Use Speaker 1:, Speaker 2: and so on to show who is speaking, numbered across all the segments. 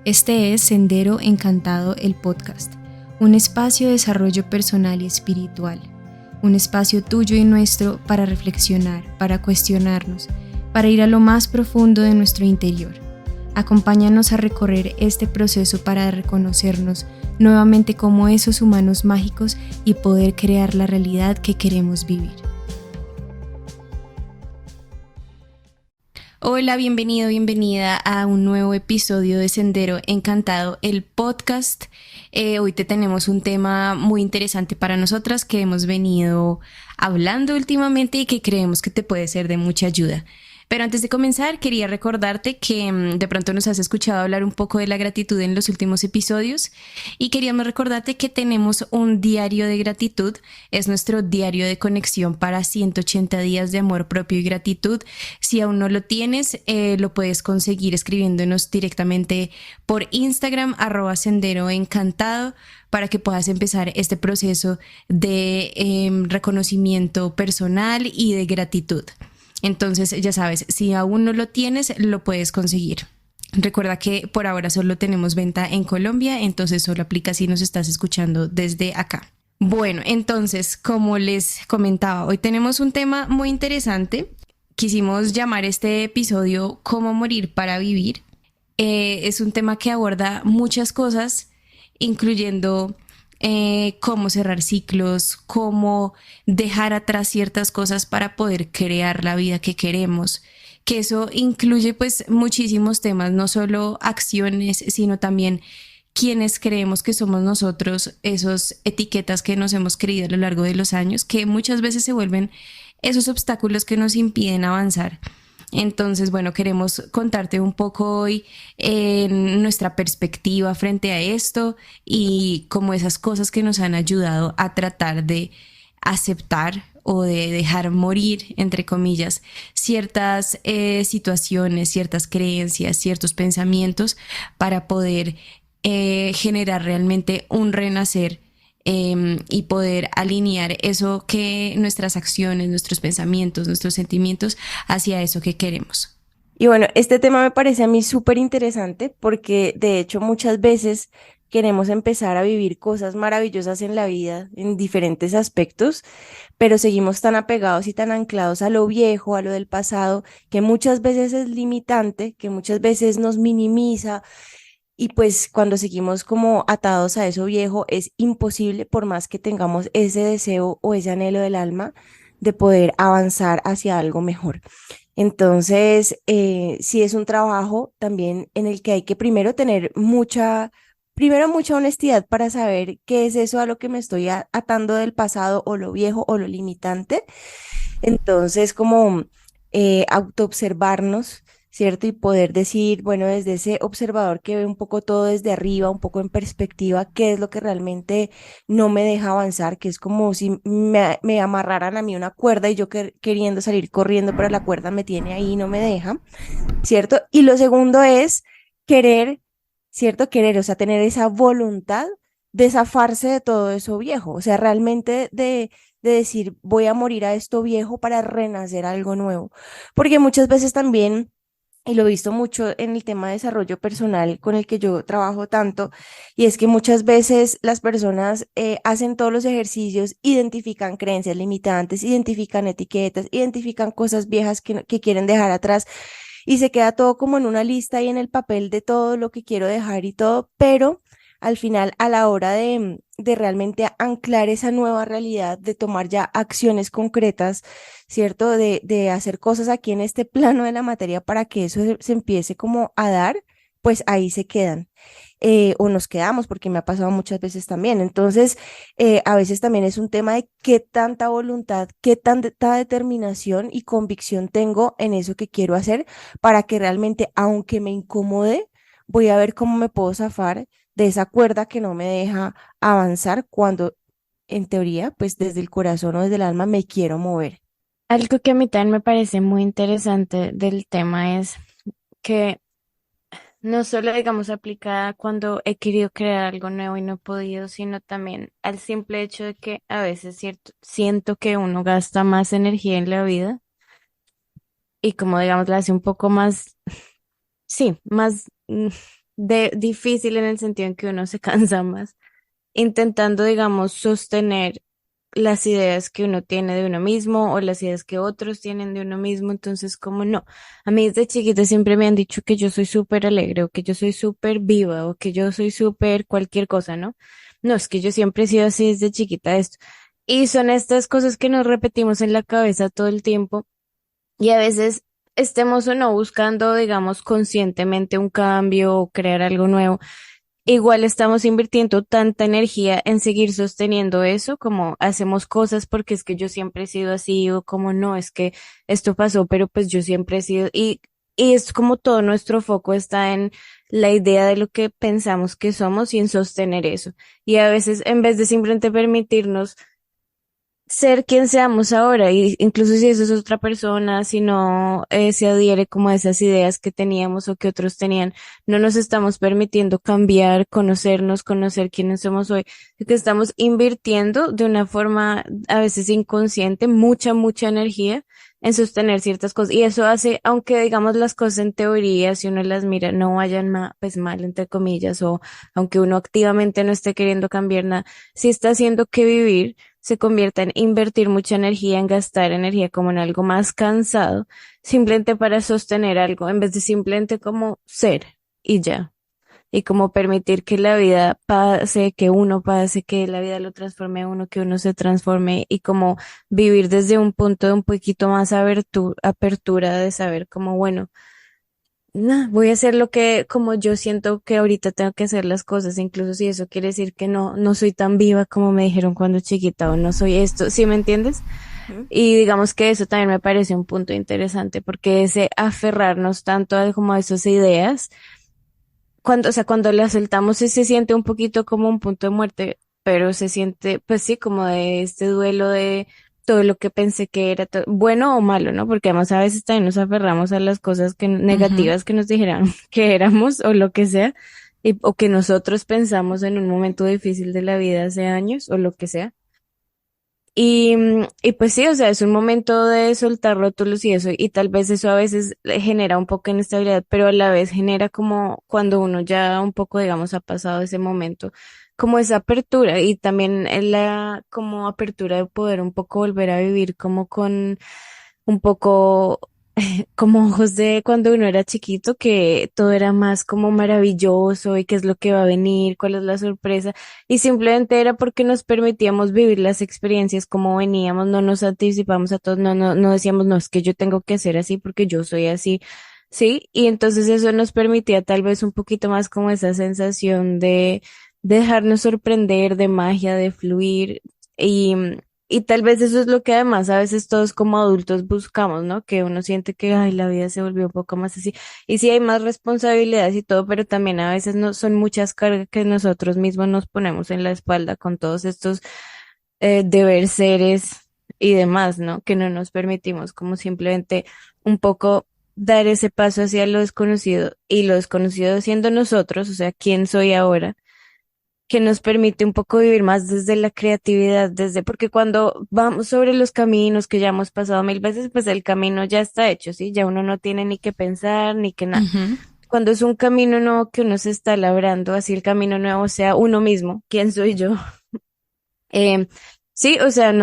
Speaker 1: Este es Sendero Encantado, el podcast, un espacio de desarrollo personal y espiritual, un espacio tuyo y nuestro para reflexionar, para cuestionarnos, para ir a lo más profundo de nuestro interior. Acompáñanos a recorrer este proceso para reconocernos nuevamente como esos humanos mágicos y poder crear la realidad que queremos vivir. Hola, bienvenido, bienvenida a un nuevo episodio de Sendero Encantado, el podcast. Hoy te tenemos un tema muy interesante para nosotras que hemos venido hablando últimamente y que creemos que te puede ser de mucha ayuda. Pero antes de comenzar, quería recordarte que de pronto nos has escuchado hablar un poco de la gratitud en los últimos episodios y queríamos recordarte que tenemos un diario de gratitud. Es nuestro diario de conexión para 180 días de amor propio y gratitud. Si aún no lo tienes, lo puedes conseguir escribiéndonos directamente por Instagram, @senderoencantado, para que puedas empezar este proceso de reconocimiento personal y de gratitud. Entonces, ya sabes, si aún no lo tienes, lo puedes conseguir. Recuerda que por ahora solo tenemos venta en Colombia, entonces solo aplica si nos estás escuchando desde acá. Bueno, entonces, como les comentaba, hoy tenemos un tema muy interesante. Quisimos llamar este episodio "Cómo morir para vivir". Es un tema que aborda muchas cosas, incluyendo cómo cerrar ciclos, cómo dejar atrás ciertas cosas para poder crear la vida que queremos. Que eso incluye pues muchísimos temas, no solo acciones, sino también quienes creemos que somos nosotros, esas etiquetas que nos hemos creído a lo largo de los años, que muchas veces se vuelven esos obstáculos que nos impiden avanzar. Entonces, bueno, queremos contarte un poco hoy nuestra perspectiva frente a esto y como esas cosas que nos han ayudado a tratar de aceptar o de dejar morir, entre comillas, ciertas situaciones, ciertas creencias, ciertos pensamientos para poder generar realmente un renacer y poder alinear eso que nuestras acciones, nuestros pensamientos, nuestros sentimientos hacia eso que queremos.
Speaker 2: Y bueno, este tema me parece a mí súper interesante porque de hecho muchas veces queremos empezar a vivir cosas maravillosas en la vida en diferentes aspectos, pero seguimos tan apegados y tan anclados a lo viejo, a lo del pasado, que muchas veces es limitante, que muchas veces nos minimiza y pues cuando seguimos como atados a eso viejo es imposible por más que tengamos ese deseo o ese anhelo del alma de poder avanzar hacia algo mejor. Entonces, sí es un trabajo también en el que hay que primero tener primero mucha honestidad para saber qué es eso a lo que me estoy atando del pasado o lo viejo o lo limitante. Entonces, como autoobservarnos, ¿cierto? Y poder decir, bueno, desde ese observador que ve un poco todo desde arriba, un poco en perspectiva, qué es lo que realmente no me deja avanzar, que es como si me amarraran a mí una cuerda y yo queriendo salir corriendo, pero la cuerda me tiene ahí y no me deja, ¿cierto? Y lo segundo es querer, ¿cierto? Querer, o sea, tener esa voluntad de zafarse de todo eso viejo, o sea, realmente de decir, voy a morir a esto viejo para renacer a algo nuevo. Porque muchas veces también, y lo he visto mucho en el tema de desarrollo personal con el que yo trabajo tanto, y es que muchas veces las personas hacen todos los ejercicios, identifican creencias limitantes, identifican etiquetas, identifican cosas viejas que quieren dejar atrás y se queda todo como en una lista y en el papel de todo lo que quiero dejar y todo, pero al final a la hora de realmente anclar esa nueva realidad, de tomar ya acciones concretas, ¿cierto? De hacer cosas aquí en este plano de la materia para que eso se empiece como a dar, pues ahí se quedan. O nos quedamos, porque me ha pasado muchas veces también. Entonces, a veces también es un tema de qué tanta voluntad, qué tanta determinación y convicción tengo en eso que quiero hacer para que realmente, aunque me incomode, voy a ver cómo me puedo zafar de esa cuerda que no me deja avanzar cuando, en teoría, pues desde el corazón o desde el alma me quiero mover.
Speaker 3: Algo que a mí también me parece muy interesante del tema es que no solo, digamos, aplicada cuando he querido crear algo nuevo y no he podido, sino también al simple hecho de que a veces siento que uno gasta más energía en la vida y como, digamos, la hace un poco más, sí, más difícil en el sentido en que uno se cansa más, intentando, digamos, sostener las ideas que uno tiene de uno mismo o las ideas que otros tienen de uno mismo. Entonces, como no, a mí desde chiquita siempre me han dicho que yo soy súper alegre o que yo soy súper viva o que yo soy súper cualquier cosa, ¿no? No, es que yo siempre he sido así desde chiquita esto. Y son estas cosas que nos repetimos en la cabeza todo el tiempo y a veces estemos o no buscando, digamos, conscientemente un cambio o crear algo nuevo. Igual estamos invirtiendo tanta energía en seguir sosteniendo eso, como hacemos cosas porque es que yo siempre he sido así, o como no, es que esto pasó, pero pues yo siempre he sido, y es como todo nuestro foco está en la idea de lo que pensamos que somos y en sostener eso. Y a veces, en vez de simplemente permitirnos ser quien seamos ahora, y incluso si eso es otra persona, si no se adhiere como a esas ideas que teníamos o que otros tenían, no nos estamos permitiendo cambiar, conocernos, conocer quiénes somos hoy, que estamos invirtiendo de una forma a veces inconsciente mucha energía en sostener ciertas cosas. Y eso hace, aunque digamos las cosas en teoría, si uno las mira, no vayan pues mal, entre comillas, o aunque uno activamente no esté queriendo cambiar nada, sí está haciendo que vivir se convierta en invertir mucha energía, en gastar energía como en algo más cansado, simplemente para sostener algo, en vez de simplemente como ser y ya. Y como permitir que la vida pase, que uno pase, que la vida lo transforme a uno, que uno se transforme y como vivir desde un punto de un poquito más apertura de saber como, bueno, no, voy a hacer lo que, como yo siento que ahorita tengo que hacer las cosas, incluso si eso quiere decir que no soy tan viva como me dijeron cuando chiquita o no soy esto, ¿sí me entiendes?
Speaker 2: Ujú.
Speaker 3: Y digamos que eso también me parece un punto interesante porque ese aferrarnos tanto a como a esas ideas, cuando, o sea, cuando las soltamos sí se siente un poquito como un punto de muerte, pero se siente, pues sí, como de este duelo de todo lo que pensé que era bueno o malo, ¿no? Porque además a veces también nos aferramos a las cosas que
Speaker 1: Ujú.
Speaker 3: negativas que nos dijeran que éramos o lo que sea, o que nosotros pensamos en un momento difícil de la vida hace años o lo que sea. Y pues sí, o sea, es un momento de soltar rótulos y eso, y tal vez eso a veces le genera un poco de inestabilidad, pero a la vez genera como cuando uno ya un poco, digamos, ha pasado ese momento, como esa apertura y también la como apertura de poder un poco volver a vivir como con un poco como ojos de cuando uno era chiquito, que todo era más como maravilloso y qué es lo que va a venir, cuál es la sorpresa, y simplemente era porque nos permitíamos vivir las experiencias como veníamos, no nos anticipamos a todos, no decíamos, no, es que yo tengo que ser así porque yo soy así, ¿sí? Y entonces eso nos permitía tal vez un poquito más como esa sensación de dejarnos sorprender, de magia, de fluir. Y, y tal vez eso es lo que además a veces todos como adultos buscamos, ¿no? Que uno siente que, ay, la vida se volvió un poco más así. Y sí hay más responsabilidades y todo, pero también a veces no son muchas cargas que nosotros mismos nos ponemos en la espalda con todos estos deber seres y demás, ¿no? Que no nos permitimos como simplemente un poco dar ese paso hacia lo desconocido y lo desconocido siendo nosotros, o sea, ¿quién soy ahora? Que nos permite un poco vivir más desde la creatividad, desde, porque cuando vamos sobre los caminos que ya hemos pasado mil veces, pues el camino ya está hecho, ¿sí? Ya uno no tiene ni que pensar, ni que nada.
Speaker 1: Ujú.
Speaker 3: Cuando es un camino nuevo que uno se está labrando, así el camino nuevo sea uno mismo, ¿quién soy yo? Eh, sí, o sea,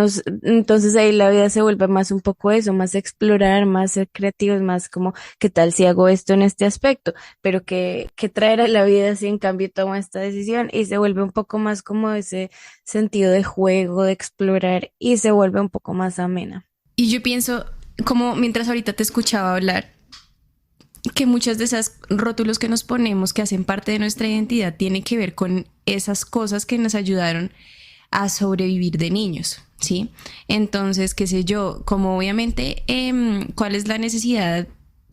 Speaker 3: entonces ahí la vida se vuelve más un poco eso, más explorar, más ser creativos, más como, ¿qué tal si hago esto en este aspecto? Pero que traer a la vida si en cambio tomo esta decisión y se vuelve un poco más como ese sentido de juego, de explorar y se vuelve un poco más amena.
Speaker 1: Y yo pienso, como mientras ahorita te escuchaba hablar, que muchas de esas rótulos que nos ponemos, que hacen parte de nuestra identidad, tienen que ver con esas cosas que nos ayudaron a sobrevivir de niños, ¿sí? Entonces, qué sé yo, como obviamente, ¿cuál es la necesidad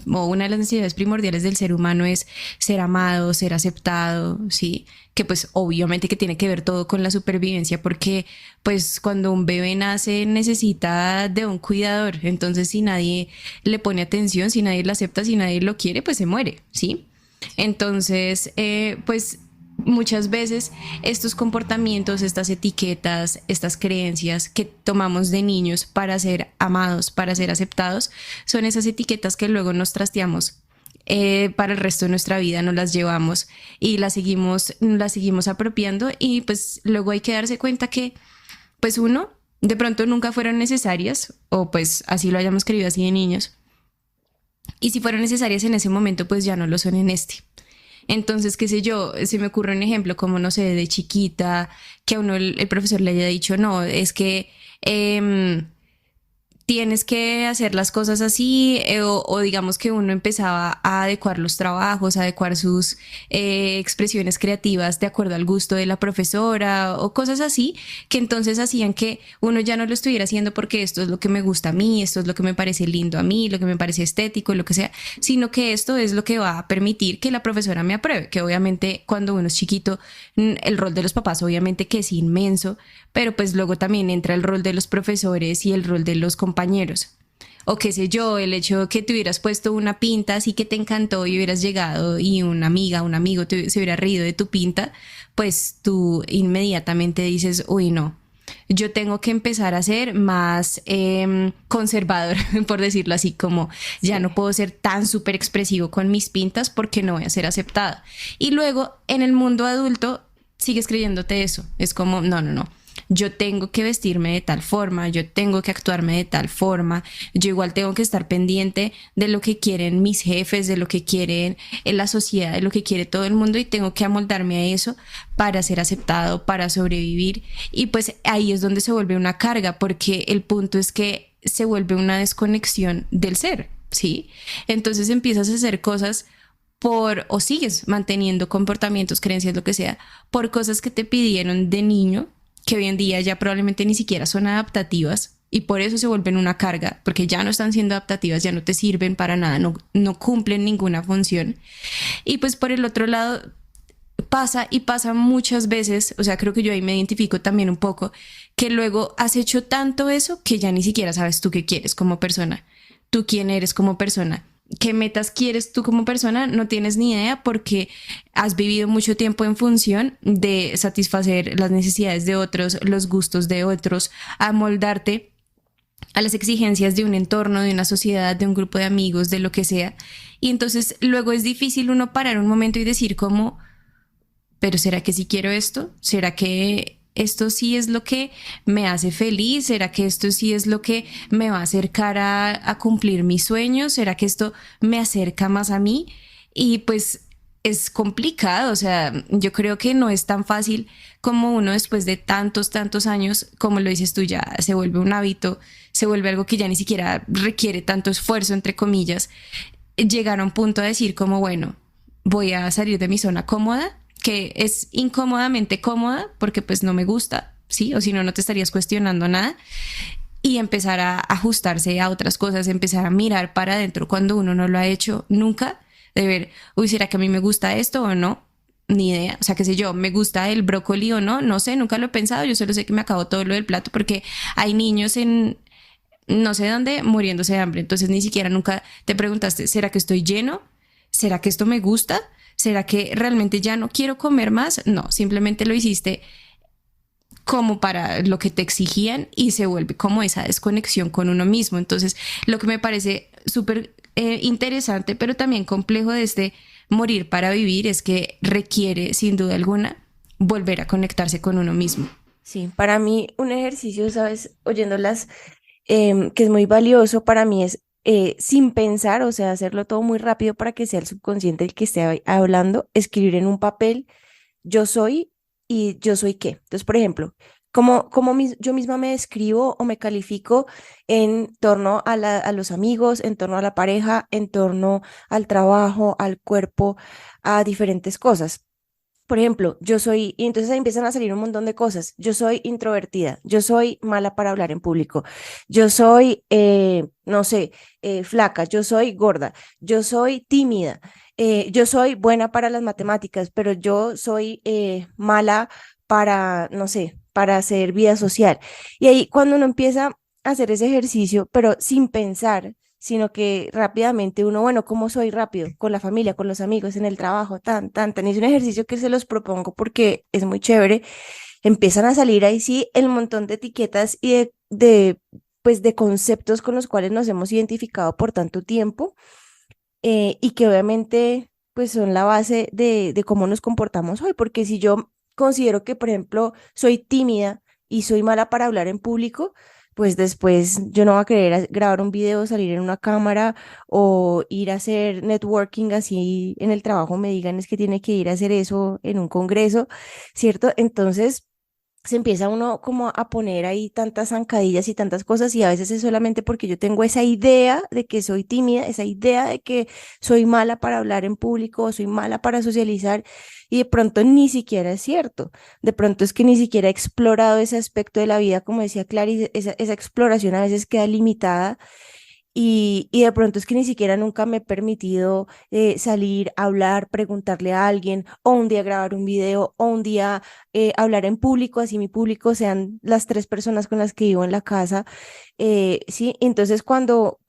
Speaker 1: o una de las necesidades primordiales del ser humano es ser amado, ser aceptado, ¿sí? Que pues obviamente que tiene que ver todo con la supervivencia porque pues cuando un bebé nace necesita de un cuidador, entonces si nadie le pone atención, si nadie lo acepta, si nadie lo quiere, pues se muere, ¿sí? Entonces, pues muchas veces estos comportamientos, estas etiquetas, estas creencias que tomamos de niños para ser amados, para ser aceptados, son esas etiquetas que luego nos trasteamos para el resto de nuestra vida, nos las llevamos y las seguimos apropiando y pues luego hay que darse cuenta que pues uno, de pronto nunca fueron necesarias o pues así lo hayamos querido así de niños y si fueron necesarias en ese momento pues ya no lo son en este. Entonces, qué sé yo, se me ocurre un ejemplo como, no sé, de chiquita, que a uno el profesor le haya dicho, no, es que tienes que hacer las cosas así, o digamos que uno empezaba a adecuar los trabajos, a adecuar sus expresiones creativas de acuerdo al gusto de la profesora o cosas así, que entonces hacían que uno ya no lo estuviera haciendo porque esto es lo que me gusta a mí, esto es lo que me parece lindo a mí, lo que me parece estético, lo que sea, sino que esto es lo que va a permitir que la profesora me apruebe, que obviamente cuando uno es chiquito, el rol de los papás obviamente que es inmenso, pero pues luego también entra el rol de los profesores y el rol de los compañeros. O qué sé yo, el hecho que te hubieras puesto una pinta así que te encantó y hubieras llegado y una amiga, un amigo se hubiera reído de tu pinta, pues tú inmediatamente dices, uy, no, yo tengo que empezar a ser más conservador, por decirlo así, como ya
Speaker 2: Sí.
Speaker 1: no puedo ser tan súper expresivo con mis pintas porque no voy a ser aceptada. Y luego en el mundo adulto sigues creyéndote eso. Es como, no, no, no. Yo tengo que vestirme de tal forma, yo tengo que actuarme de tal forma, yo igual tengo que estar pendiente de lo que quieren mis jefes, de lo que quieren en la sociedad, de lo que quiere todo el mundo y tengo que amoldarme a eso para ser aceptado, para sobrevivir. Y pues ahí es donde se vuelve una carga, porque el punto es que se vuelve una desconexión del ser, ¿sí? Entonces empiezas a hacer cosas o sigues manteniendo comportamientos, creencias, lo que sea, por cosas que te pidieron de niño, que hoy en día ya probablemente ni siquiera son adaptativas y por eso se vuelven una carga, porque ya no están siendo adaptativas, ya no te sirven para nada, no cumplen ninguna función. Y pues por el otro lado pasa y pasa muchas veces, o sea, creo que yo ahí me identifico también un poco, que luego has hecho tanto eso que ya ni siquiera sabes tú qué quieres como persona, tú quién eres como persona, qué metas quieres tú como persona, no tienes ni idea porque has vivido mucho tiempo en función de satisfacer las necesidades de otros, los gustos de otros, amoldarte a las exigencias de un entorno, de una sociedad, de un grupo de amigos, de lo que sea. Y entonces luego es difícil uno parar un momento y decir como, pero ¿será que sí quiero esto? ¿Será que esto sí es lo que me hace feliz? ¿Será que esto sí es lo que me va a acercar a cumplir mis sueños? ¿Será que esto me acerca más a mí? Y pues es complicado, o sea, yo creo que no es tan fácil como uno después de tantos, tantos años, como lo dices tú, ya se vuelve un hábito, se vuelve algo que ya ni siquiera requiere tanto esfuerzo, entre comillas, llegar a un punto a decir como, bueno, voy a salir de mi zona cómoda, que es incómodamente cómoda, porque pues no me gusta, ¿sí? O si no, no te estarías cuestionando nada, y empezar a ajustarse a otras cosas, empezar a mirar para adentro cuando uno no lo ha hecho nunca, de ver, uy, ¿será que a mí me gusta esto o no? Ni idea, o sea, qué sé yo, ¿me gusta el brócoli o no? No sé, nunca lo he pensado, yo solo sé que me acabo todo lo del plato porque hay niños en no sé dónde muriéndose de hambre, entonces ni siquiera nunca te preguntaste, ¿será que estoy lleno? ¿Será que esto me gusta? ¿Será que realmente ya no quiero comer más? No, simplemente lo hiciste como para lo que te exigían y se vuelve como esa desconexión con uno mismo. Entonces, lo que me parece súper interesante, pero también complejo de este morir para vivir es que requiere, sin duda alguna, volver a conectarse con uno mismo.
Speaker 2: Sí, para mí un ejercicio, sabes, oyéndolas, que es muy valioso para mí es sin pensar, o sea, hacerlo todo muy rápido para que sea el subconsciente el que esté hablando, escribir en un papel yo soy y yo soy qué. Entonces, por ejemplo, yo misma me describo o me califico en torno a los amigos, en torno a la pareja, en torno al trabajo, al cuerpo, a diferentes cosas. Por ejemplo, yo soy, y entonces ahí empiezan a salir un montón de cosas. Yo soy introvertida, yo soy mala para hablar en público, yo soy, no sé, flaca, yo soy gorda, yo soy tímida, yo soy buena para las matemáticas, pero yo soy mala para, no sé, para hacer vida social. Y ahí cuando uno empieza a hacer ese ejercicio, pero sin pensar, sino que rápidamente uno, bueno, ¿cómo soy rápido? Con la familia, con los amigos, en el trabajo, tan, tan, tan. Es un ejercicio que se los propongo porque es muy chévere. Empiezan a salir ahí sí el montón de etiquetas y pues de conceptos con los cuales nos hemos identificado por tanto tiempo y que obviamente pues son la base de cómo nos comportamos hoy, porque si yo considero que, por ejemplo, soy tímida y soy mala para hablar en público, pues después yo no voy a querer grabar un video, salir en una cámara o ir a hacer networking así en el trabajo me digan es que tiene que ir a hacer eso en un congreso, ¿cierto? Entonces se empieza uno como a poner ahí tantas zancadillas y tantas cosas y a veces es solamente porque yo tengo esa idea de que soy tímida, esa idea de que soy mala para hablar en público o soy mala para socializar y de pronto ni siquiera es cierto. De pronto es que ni siquiera he explorado ese aspecto de la vida, como decía Clary, esa exploración a veces queda limitada y de pronto es que ni siquiera nunca me he permitido salir, hablar, preguntarle a alguien, o un día grabar un video, o un día hablar en público, así mi público sean las tres personas con las que vivo en la casa. Sí, entonces cuando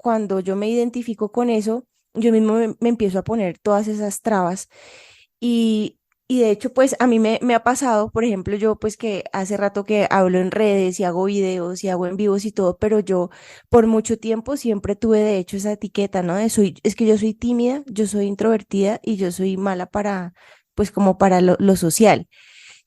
Speaker 2: yo me identifico con eso, yo mismo me empiezo a poner todas esas trabas y, y de hecho, pues a mí me ha pasado, por ejemplo, yo pues que hace rato que hablo en redes y hago videos y hago en vivos y todo, pero yo por mucho tiempo siempre tuve de hecho esa etiqueta, ¿no? Es que yo soy tímida, yo soy introvertida y yo soy mala para, pues como para lo social,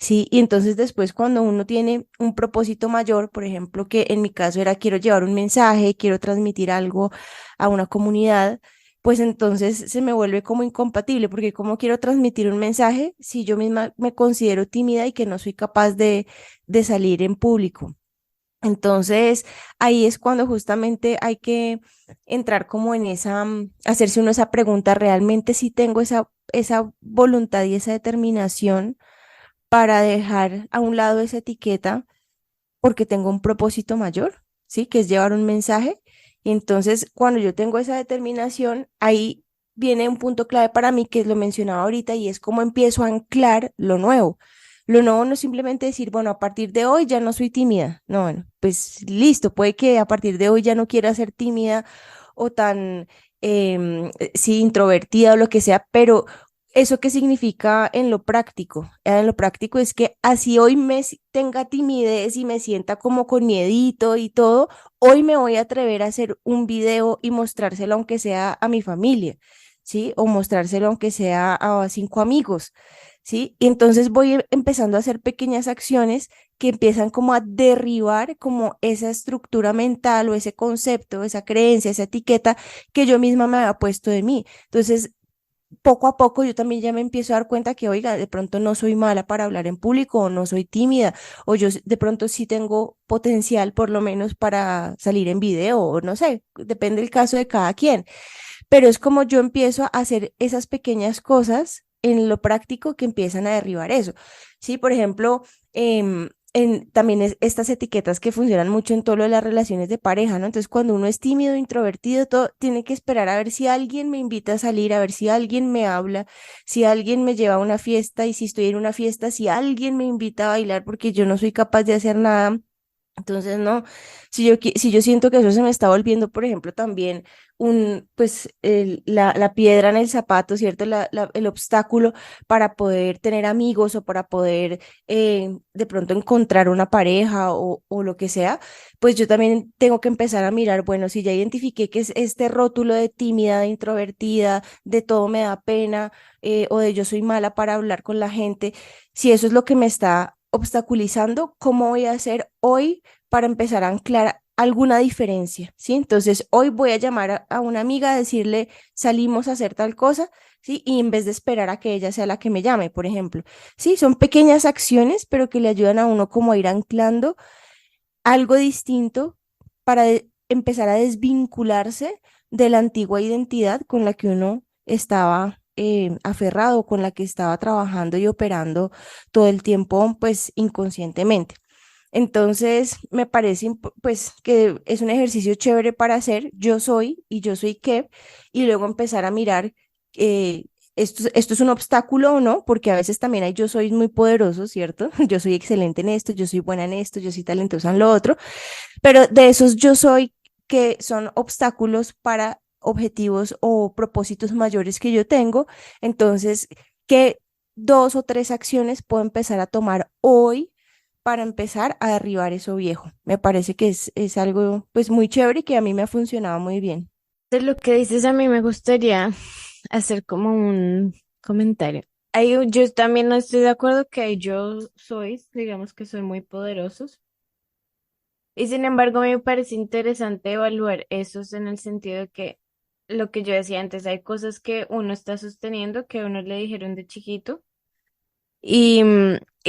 Speaker 2: ¿sí? Y entonces después cuando uno tiene un propósito mayor, por ejemplo, que en mi caso era quiero llevar un mensaje, quiero transmitir algo a una comunidad, pues entonces se me vuelve como incompatible, porque ¿cómo quiero transmitir un mensaje si yo misma me considero tímida y que no soy capaz de salir en público? Entonces, ahí es cuando justamente hay que entrar como en esa, hacerse uno esa pregunta, ¿realmente si tengo esa voluntad y esa determinación para dejar a un lado esa etiqueta porque tengo un propósito mayor, ¿sí? Que es llevar un mensaje. Y entonces, cuando yo tengo esa determinación, ahí viene un punto clave para mí, que es lo mencionaba ahorita, y es cómo empiezo a anclar lo nuevo. Lo nuevo no es simplemente decir, bueno, a partir de hoy ya no soy tímida. No, bueno, pues listo, puede que a partir de hoy ya no quiera ser tímida o tan, sí, introvertida o lo que sea, pero ¿eso qué significa en lo práctico? En lo práctico es que así hoy tenga timidez y me sienta como con miedito y todo, hoy me voy a atrever a hacer un video y mostrárselo aunque sea a mi familia, ¿sí? O mostrárselo aunque sea a cinco amigos, ¿sí? Y entonces voy empezando a hacer pequeñas acciones que empiezan como a derribar como esa estructura mental o ese concepto, esa creencia, esa etiqueta que yo misma me había puesto de mí. Entonces, poco a poco yo también ya me empiezo a dar cuenta que, oiga, de pronto no soy mala para hablar en público o no soy tímida o yo de pronto sí tengo potencial por lo menos para salir en video o no sé, depende del caso de cada quien, pero es como yo empiezo a hacer esas pequeñas cosas en lo práctico que empiezan a derribar eso. Sí, por ejemplo, también estas etiquetas que funcionan mucho en todo lo de las relaciones de pareja, ¿no? Entonces, cuando uno es tímido, introvertido, todo, tiene que esperar a ver si alguien me invita a salir, a ver si alguien me habla, si alguien me lleva a una fiesta y si estoy en una fiesta, si alguien me invita a bailar porque yo no soy capaz de hacer nada. Entonces, no, si yo siento que eso se me está volviendo, por ejemplo, también pues, la piedra en el zapato, ¿cierto? El obstáculo para poder tener amigos o para poder de pronto encontrar una pareja o lo que sea, pues yo también tengo que empezar a mirar, bueno, si ya identifiqué que es este rótulo de tímida, de introvertida, de todo me da pena, o de yo soy mala para hablar con la gente, si eso es lo que me está obstaculizando, ¿cómo voy a hacer hoy para empezar a anclar alguna diferencia? ¿Sí? Entonces, hoy voy a llamar a una amiga a decirle, salimos a hacer tal cosa, ¿sí? Y en vez de esperar a que ella sea la que me llame, por ejemplo. Sí, son pequeñas acciones, pero que le ayudan a uno como a ir anclando algo distinto para empezar a desvincularse de la antigua identidad con la que uno estaba aferrado, con la que estaba trabajando y operando todo el tiempo, pues inconscientemente. Entonces, me parece pues que es un ejercicio chévere para hacer, yo soy y yo soy qué, y luego empezar a mirar eh, esto es un obstáculo o no, porque a veces también hay yo soy muy poderoso, ¿cierto? Yo soy excelente en esto, yo soy buena en esto, yo soy talentosa en lo otro, pero de esos yo soy que son obstáculos para objetivos o propósitos mayores que yo tengo, entonces, ¿qué dos o tres acciones puedo empezar a tomar hoy para empezar a derribar eso viejo? Me parece que es algo pues muy chévere y que a mí me ha funcionado muy bien.
Speaker 3: De lo que dices, a mí me gustaría hacer como un comentario. Yo también no estoy de acuerdo que hay yo sois, digamos que son muy poderosos. Y sin embargo, me parece interesante evaluar esos en el sentido de que lo que yo decía antes, hay cosas que uno está sosteniendo que a uno le dijeron de chiquito y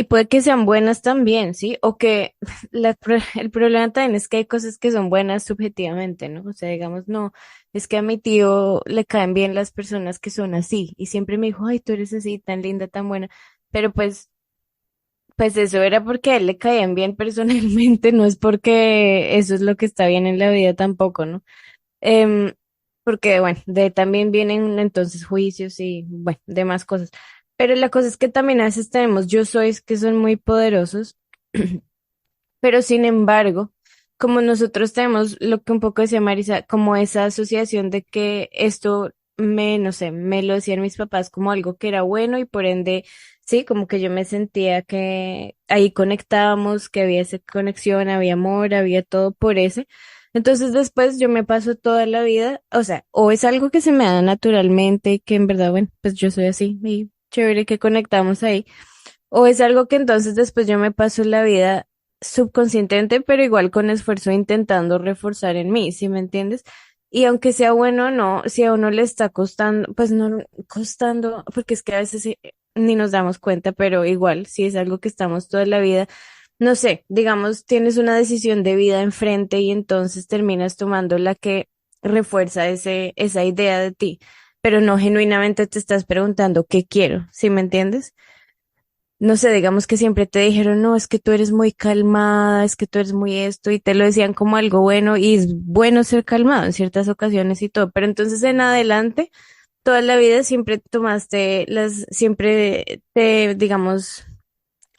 Speaker 3: puede que sean buenas también, ¿sí? O que el problema también es que hay cosas que son buenas subjetivamente, ¿no? O sea, digamos, no, es que a mi tío le caen bien las personas que son así y siempre me dijo, ay, tú eres así, tan linda, tan buena, pero pues eso era porque a él le caían bien personalmente, no es porque eso es lo que está bien en la vida tampoco, ¿no? Em, Porque, bueno, de también vienen entonces juicios y, bueno, demás cosas. Pero la cosa es que también a veces tenemos yo sois que son muy poderosos, pero sin embargo, como nosotros tenemos lo que un poco decía Marisa, como esa asociación de que esto no sé, me lo decían mis papás como algo que era bueno y por ende, sí, como que yo me sentía que ahí conectábamos, que había esa conexión, había amor, había todo por ese. Entonces después yo me paso toda la vida, o sea, o es algo que se me da naturalmente y que en verdad, bueno, pues yo soy así y chévere que conectamos ahí. O es algo que entonces después yo me paso la vida subconscientemente, pero igual con esfuerzo intentando reforzar en mí, ¿sí me entiendes? Y aunque sea bueno o no, si a uno le está costando, pues no costando, porque es que a veces ni nos damos cuenta, pero igual, si es algo que estamos toda la vida, no sé, digamos, tienes una decisión de vida enfrente y entonces terminas tomando la que refuerza esa idea de ti, pero no genuinamente te estás preguntando qué quiero, ¿sí me entiendes? No sé, digamos que siempre te dijeron, no, es que tú eres muy calmada, es que tú eres muy esto, y te lo decían como algo bueno, y es bueno ser calmado en ciertas ocasiones y todo, pero entonces en adelante, toda la vida siempre siempre te, digamos,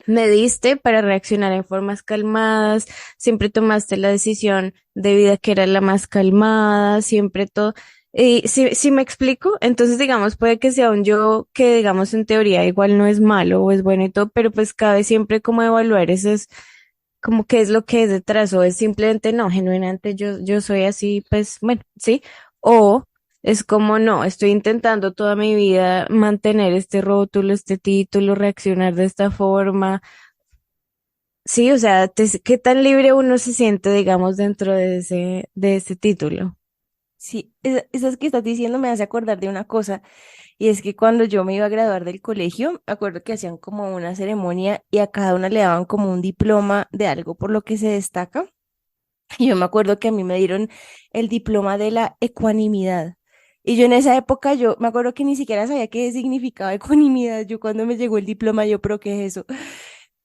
Speaker 3: mediste para reaccionar en formas calmadas, siempre tomaste la decisión de vida que era la más calmada, siempre todo. Y si me explico, entonces digamos, puede que sea un yo que digamos en teoría igual no es malo o es bueno y todo, pero pues cabe siempre como evaluar eso es como qué es lo que es detrás o es simplemente no, genuinamente yo soy así, pues bueno, sí, o es como no, estoy intentando toda mi vida mantener este rótulo, este título, reaccionar de esta forma. Sí, o sea, ¿qué tan libre uno se siente, digamos, dentro de ese título?
Speaker 2: Sí, esas que estás diciendo me hace acordar de una cosa, y es que cuando yo me iba a graduar del colegio, me acuerdo que hacían como una ceremonia y a cada una le daban como un diploma de algo por lo que se destaca. Y yo me acuerdo que a mí me dieron el diploma de la ecuanimidad. Y yo en esa época, yo me acuerdo que ni siquiera sabía qué significaba ecuanimidad. Yo cuando me llegó el diploma, yo, pero ¿qué es eso?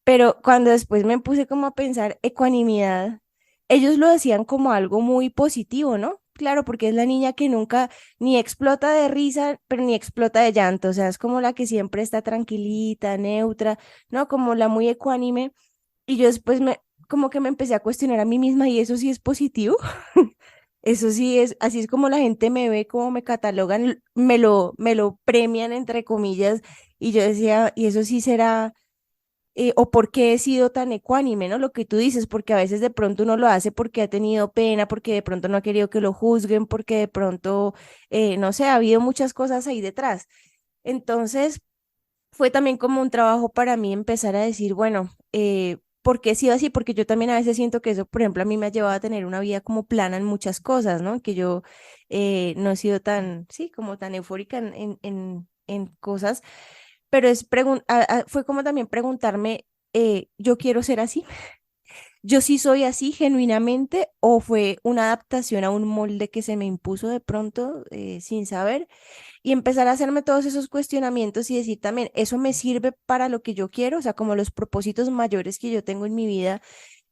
Speaker 2: Pero cuando después me puse como a pensar ecuanimidad, ellos lo decían como algo muy positivo, ¿no? Claro, porque es la niña que nunca ni explota de risa, pero ni explota de llanto, o sea, es como la que siempre está tranquilita, neutra, ¿no? Como la muy ecuánime. Y yo después como que me empecé a cuestionar a mí misma y eso sí es positivo. Eso sí es, así es como la gente me ve, como me catalogan, me lo premian entre comillas. Y yo decía, y eso sí será o por qué he sido tan ecuánime, ¿no? Lo que tú dices, porque a veces de pronto uno lo hace porque ha tenido pena, porque de pronto no ha querido que lo juzguen, porque de pronto, no sé, ha habido muchas cosas ahí detrás. Entonces, fue también como un trabajo para mí empezar a decir, bueno, ¿por qué he sido así? Porque yo también a veces siento que eso, por ejemplo, a mí me ha llevado a tener una vida como plana en muchas cosas, ¿no? Que yo no he sido tan, sí, como tan eufórica en cosas, pero fue como también preguntarme, ¿yo quiero ser así? ¿Yo sí soy así genuinamente o fue una adaptación a un molde que se me impuso de pronto sin saber? Y empezar a hacerme todos esos cuestionamientos y decir también, ¿eso me sirve para lo que yo quiero? O sea, como los propósitos mayores que yo tengo en mi vida,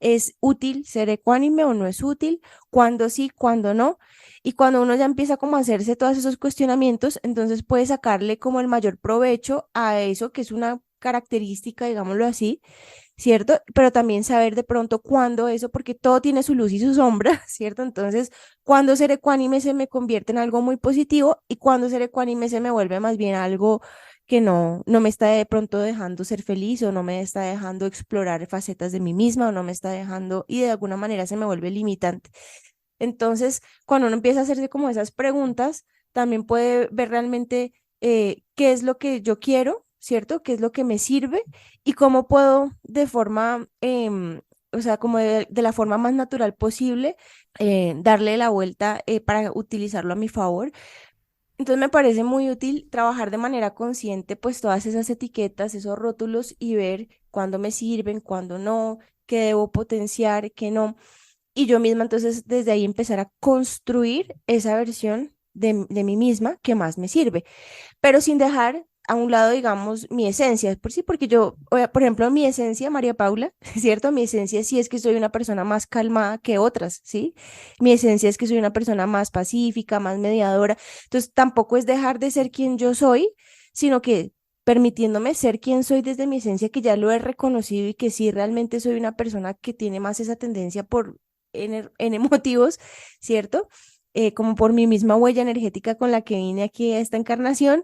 Speaker 2: ¿es útil ser ecuánime o no es útil? ¿Cuándo sí, cuándo no? Y cuando uno ya empieza como a hacerse todos esos cuestionamientos, entonces puede sacarle como el mayor provecho a eso que es una característica, digámoslo así, ¿cierto? Pero también saber de pronto cuándo eso, porque todo tiene su luz y su sombra, ¿cierto? Entonces, cuando ser ecuánime se me convierte en algo muy positivo y cuando ser ecuánime se me vuelve más bien algo que no me está de pronto dejando ser feliz o no me está dejando explorar facetas de mí misma o no me está dejando y de alguna manera se me vuelve limitante. Entonces, cuando uno empieza a hacerse como esas preguntas, también puede ver realmente qué es lo que yo quiero, ¿cierto? ¿Qué es lo que me sirve y cómo puedo de forma, o sea, como de la forma más natural posible, darle la vuelta para utilizarlo a mi favor. Entonces me parece muy útil trabajar de manera consciente pues todas esas etiquetas, esos rótulos y ver cuándo me sirven, cuándo no, qué debo potenciar, qué no. Y yo misma entonces desde ahí empezar a construir esa versión de mí misma que más me sirve, pero sin dejar a un lado, digamos, mi esencia, por sí, porque yo, por ejemplo, mi esencia, María Paula, ¿cierto? Mi esencia sí es que soy una persona más calmada que otras, ¿sí? Mi esencia es que soy una persona más pacífica, más mediadora. Entonces, tampoco es dejar de ser quien yo soy, sino que permitiéndome ser quien soy desde mi esencia, que ya lo he reconocido y que sí realmente soy una persona que tiene más esa tendencia por N motivos, ¿cierto? Como por mi misma huella energética con la que vine aquí a esta encarnación,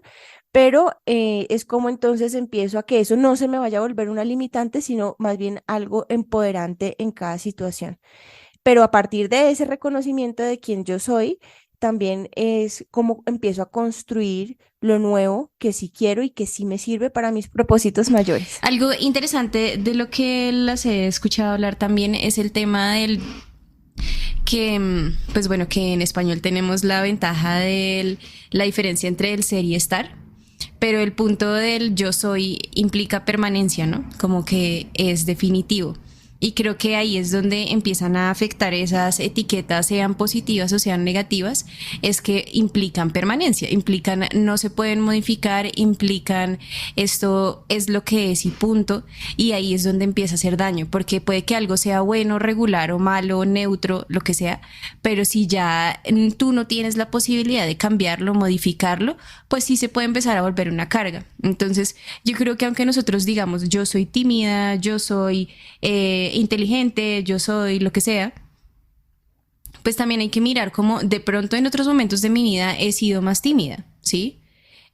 Speaker 2: pero es como entonces empiezo a que eso no se me vaya a volver una limitante, sino más bien algo empoderante en cada situación. Pero a partir de ese reconocimiento de quién yo soy, también es como empiezo a construir lo nuevo que sí quiero y que sí me sirve para mis propósitos mayores.
Speaker 1: Algo interesante de lo que las he escuchado hablar también es el tema del que, pues bueno, que en español tenemos la ventaja de la diferencia entre el ser y estar, pero el punto del yo soy implica permanencia, ¿no? Como que es definitivo. Y creo que ahí es donde empiezan a afectar esas etiquetas, sean positivas o sean negativas, es que implican permanencia, implican no se pueden modificar, implican esto es lo que es y punto. Y ahí es donde empieza a hacer daño, porque puede que algo sea bueno, regular o malo, neutro, lo que sea, pero si ya tú no tienes la posibilidad de cambiarlo, modificarlo, pues sí se puede empezar a volver una carga. Entonces, yo creo que aunque nosotros digamos yo soy tímida, yo soy inteligente, yo soy lo que sea, pues también hay que mirar cómo de pronto en otros momentos de mi vida he sido más tímida, ¿sí?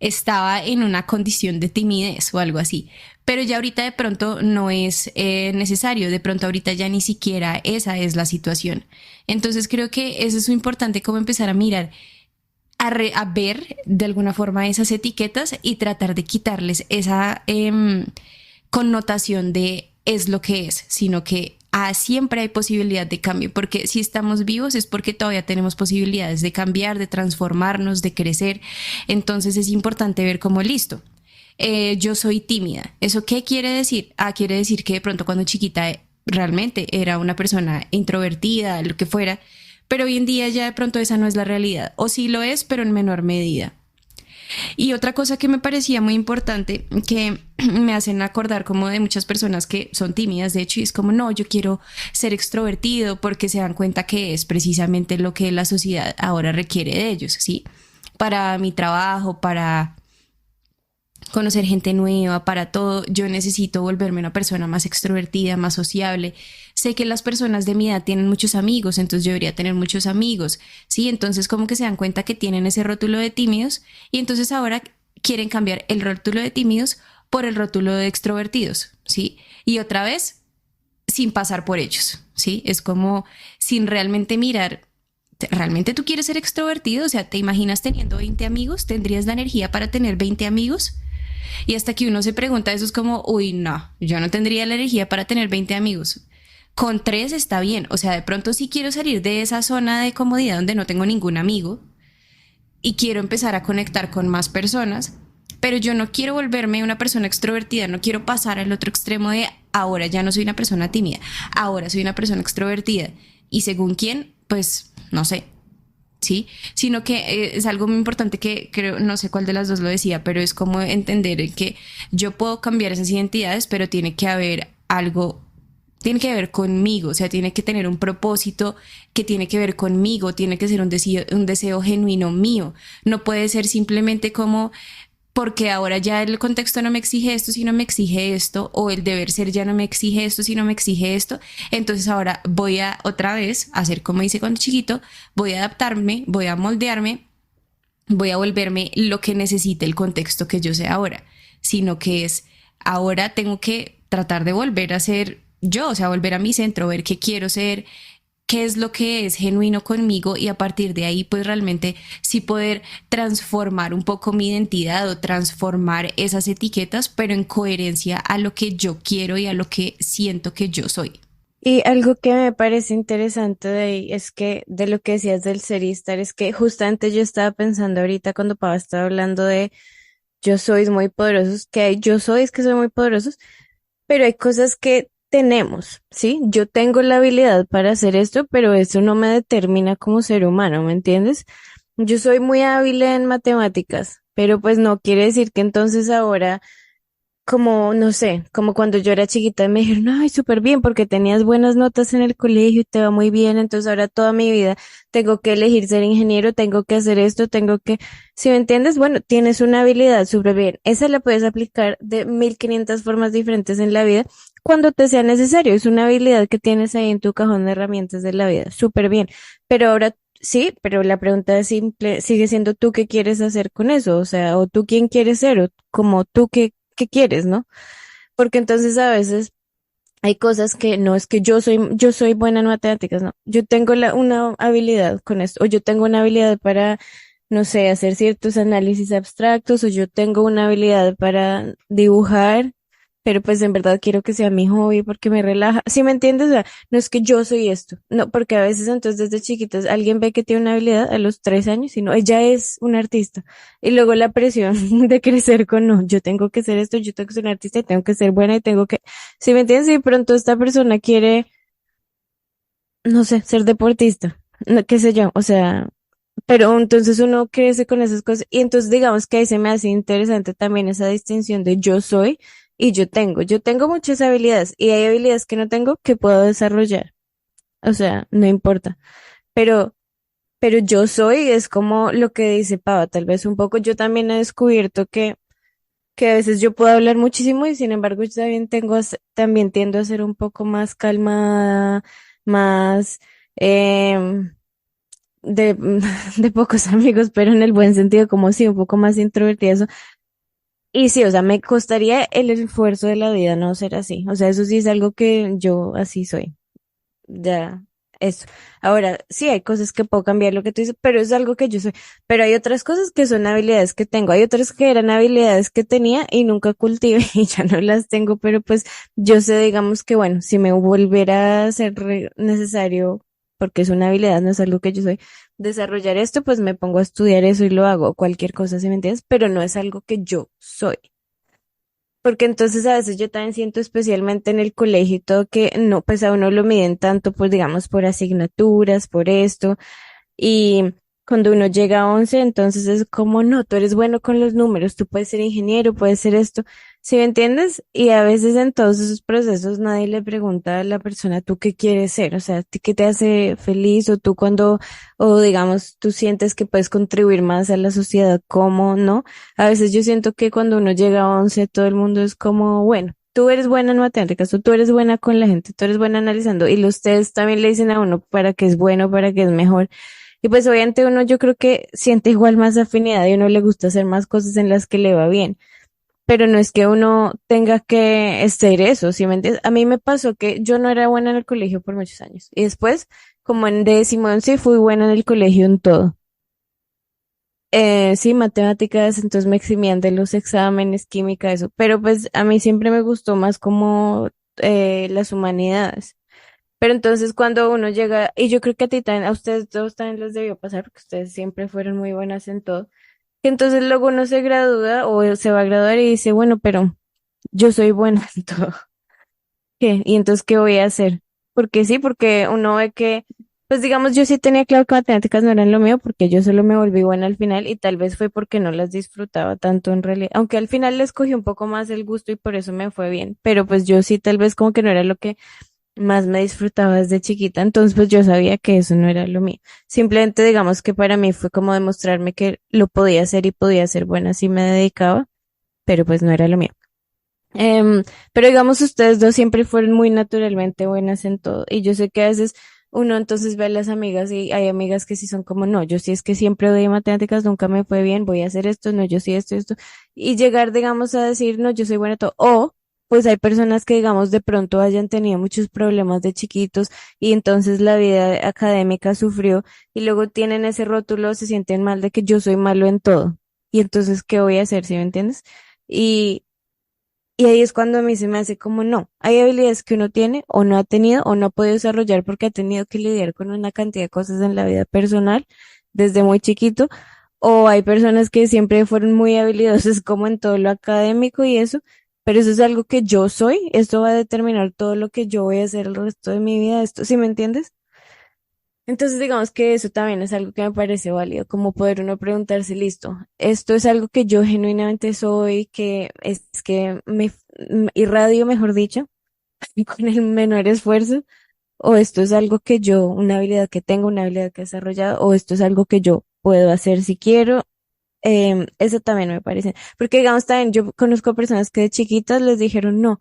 Speaker 1: Estaba en una condición de timidez o algo así, pero ya ahorita de pronto no es necesario, de pronto ahorita ya ni siquiera esa es la situación. Entonces creo que eso es muy importante, como empezar a mirar, a ver de alguna forma esas etiquetas y tratar de quitarles esa connotación de es lo que es, sino que siempre hay posibilidad de cambio, porque si estamos vivos es porque todavía tenemos posibilidades de cambiar, de transformarnos, de crecer. Entonces es importante ver cómo listo. Yo soy tímida. ¿Eso qué quiere decir? Quiere decir que de pronto cuando chiquita realmente era una persona introvertida, lo que fuera, pero hoy en día ya de pronto esa no es la realidad, o sí lo es, pero en menor medida. Y otra cosa que me parecía muy importante, que me hacen acordar como de muchas personas que son tímidas, de hecho, y es como, no, yo quiero ser extrovertido porque se dan cuenta que es precisamente lo que la sociedad ahora requiere de ellos, ¿sí? Para mi trabajo, para conocer gente nueva, para todo, yo necesito volverme una persona más extrovertida, más sociable. Sé que las personas de mi edad tienen muchos amigos, entonces yo debería tener muchos amigos, ¿sí? Entonces como que se dan cuenta que tienen ese rótulo de tímidos y entonces ahora quieren cambiar el rótulo de tímidos por el rótulo de extrovertidos, ¿sí? Y otra vez, sin pasar por ellos, ¿sí? Es como sin realmente mirar. ¿Realmente tú quieres ser extrovertido? O sea, ¿te imaginas teniendo 20 amigos? ¿Tendrías la energía para tener 20 amigos? Y hasta que uno se pregunta eso es como, uy, no, yo no tendría la energía para tener 20 amigos. Con 3 está bien, o sea, de pronto sí quiero salir de esa zona de comodidad donde no tengo ningún amigo y quiero empezar a conectar con más personas, pero yo no quiero volverme una persona extrovertida, no quiero pasar al otro extremo de ahora ya no soy una persona tímida, ahora soy una persona extrovertida. Y según quién, pues no sé, ¿sí? Sino que es algo muy importante que creo, no sé cuál de las dos lo decía, pero es como entender que yo puedo cambiar esas identidades, pero tiene que haber algo, tiene que ver conmigo, o sea, tiene que tener un propósito que tiene que ver conmigo, tiene que ser un deseo genuino mío, no puede ser simplemente como porque ahora ya el contexto no me exige esto, sino me exige esto, o el deber ser ya no me exige esto, sino me exige esto, entonces ahora voy a otra vez hacer como hice cuando chiquito, voy a adaptarme, voy a moldearme, voy a volverme lo que necesite el contexto que yo sé ahora, sino que es ahora tengo que tratar de volver a ser yo, o sea, volver a mi centro, ver qué quiero ser, qué es lo que es genuino conmigo y a partir de ahí pues realmente sí poder transformar un poco mi identidad o transformar esas etiquetas, pero en coherencia a lo que yo quiero y a lo que siento que yo soy.
Speaker 3: Y algo que me parece interesante de ahí es que de lo que decías del ser y estar, es que justamente yo estaba pensando ahorita cuando Pablo estaba hablando de yo sois muy poderosos, que hay yo soy es que soy muy poderosos, pero hay cosas que tenemos, ¿sí? Yo tengo la habilidad para hacer esto, pero eso no me determina como ser humano, ¿me entiendes? Yo soy muy hábil en matemáticas, pero pues no quiere decir que entonces ahora como, no sé, como cuando yo era chiquita me dijeron, ay, súper bien, porque tenías buenas notas en el colegio y te va muy bien, entonces ahora toda mi vida tengo que elegir ser ingeniero, tengo que hacer esto, tengo que, si me entiendes, bueno, tienes una habilidad súper bien, esa la puedes aplicar de 1500 formas diferentes en la vida cuando te sea necesario, es una habilidad que tienes ahí en tu cajón de herramientas de la vida, súper bien, pero ahora sí, pero la pregunta es simple, sigue siendo tú qué quieres hacer con eso, o sea, o tú quién quieres ser, o como tú qué quieres, ¿no? Porque entonces a veces hay cosas que no es que yo soy buena en matemáticas, no. Yo tengo una habilidad con esto, o yo tengo una habilidad para, no sé, hacer ciertos análisis abstractos, o yo tengo una habilidad para dibujar, pero pues en verdad quiero que sea mi hobby porque me relaja. ¿Sí me entiendes? O sea, no es que yo soy esto, no, porque a veces entonces desde chiquitos alguien ve que tiene una habilidad a los 3 años y no, ella es una artista. Y luego la presión de crecer con, no, yo tengo que ser esto, yo tengo que ser una artista y tengo que ser buena y tengo que, ¿sí me entiendes? Y de pronto esta persona quiere, no sé, ser deportista, no, qué sé yo, o sea, pero entonces uno crece con esas cosas y entonces digamos que ahí se me hace interesante también esa distinción de yo soy y yo tengo. Yo tengo muchas habilidades y hay habilidades que no tengo que puedo desarrollar. O sea, no importa. Pero, pero yo soy es como lo que dice Pava, tal vez un poco. Yo también he descubierto que a veces yo puedo hablar muchísimo y sin embargo yo también también tiendo a ser un poco más calmada, más, em, de, de pocos amigos, pero en el buen sentido, como sí, un poco más introvertida. Eso. Y sí, o sea, me costaría el esfuerzo de la vida no ser así. O sea, eso sí es algo que yo así soy. Ya, eso. Ahora, sí, hay cosas que puedo cambiar lo que tú dices, pero es algo que yo soy. Pero hay otras cosas que son habilidades que tengo. Hay otras que eran habilidades que tenía y nunca cultivé y ya no las tengo, pero pues yo sé, digamos que bueno, si me volviera a ser necesario, porque es una habilidad, no es algo que yo soy, desarrollar esto, pues me pongo a estudiar eso y lo hago, cualquier cosa, si me entiendes, pero no es algo que yo soy. Porque entonces a veces yo también siento especialmente en el colegio y todo que no, pues a uno lo miden tanto, pues digamos, por asignaturas, por esto. Y cuando uno llega a 11 entonces es como, no, tú eres bueno con los números, tú puedes ser ingeniero, puedes ser esto, ¿sí me entiendes? Y a veces en todos esos procesos nadie le pregunta a la persona, ¿tú qué quieres ser? O sea, ¿a ti qué te hace feliz? O tú cuando, o digamos, tú sientes que puedes contribuir más a la sociedad, ¿cómo no? A veces yo siento que cuando uno llega a 11 todo el mundo es como, bueno. Tú eres buena en matemáticas, o tú eres buena con la gente, tú eres buena analizando, y los test también le dicen a uno para que es bueno, para que es mejor. Y pues obviamente uno yo creo que siente igual más afinidad y a uno le gusta hacer más cosas en las que le va bien. Pero no es que uno tenga que ser eso, ¿sí me entiendes? A mí me pasó que yo no era buena en el colegio por muchos años. Y después, como en 10º 11, fui buena en el colegio en todo. Sí, matemáticas, entonces me eximían de los exámenes, química, eso. Pero pues a mí siempre me gustó más como las humanidades. Pero entonces cuando uno llega, y yo creo que a ti también, a ustedes todos también les debió pasar, porque ustedes siempre fueron muy buenas en todo, que entonces luego uno se gradúa o se va a graduar y dice, bueno, pero yo soy buena en todo. ¿Qué? ¿Y entonces qué voy a hacer? Porque sí, porque uno ve que, pues digamos, yo sí tenía claro que matemáticas no eran lo mío, porque yo solo me volví buena al final y tal vez fue porque no las disfrutaba tanto en realidad, aunque al final les cogí un poco más el gusto y por eso me fue bien, pero pues yo sí tal vez como que no era lo que más me disfrutaba desde chiquita, entonces pues yo sabía que eso no era lo mío. Simplemente digamos que para mí fue como demostrarme que lo podía hacer y podía ser buena si me dedicaba, pero pues no era lo mío. Em, pero digamos ustedes dos siempre fueron muy naturalmente buenas en todo y yo sé que a veces uno entonces ve a las amigas y hay amigas que sí son como, no, yo sí es que siempre odié matemáticas, nunca me fue bien, voy a hacer esto, no, yo sí esto, y llegar digamos a decir, no, yo soy buena en todo, o pues hay personas que, digamos, de pronto hayan tenido muchos problemas de chiquitos y entonces la vida académica sufrió y luego tienen ese rótulo, se sienten mal de que yo soy malo en todo. Y entonces, ¿qué voy a hacer? ¿Sí me entiendes? Y, y ahí es cuando a mí se me hace como no. Hay habilidades que uno tiene o no ha tenido o no ha podido desarrollar porque ha tenido que lidiar con una cantidad de cosas en la vida personal desde muy chiquito. O hay personas que siempre fueron muy habilidosas como en todo lo académico y eso, pero eso es algo que yo soy. Esto va a determinar todo lo que yo voy a hacer el resto de mi vida. Esto, ¿sí me entiendes? Entonces, digamos que eso también es algo que me parece válido, como poder uno preguntarse, listo, esto es algo que yo genuinamente soy, que es que me irradio, mejor dicho, con el menor esfuerzo, o esto es algo que yo, una habilidad que tengo, una habilidad que he desarrollado, o esto es algo que yo puedo hacer si quiero. Eso también me parece, porque digamos también yo conozco personas que de chiquitas les dijeron, no.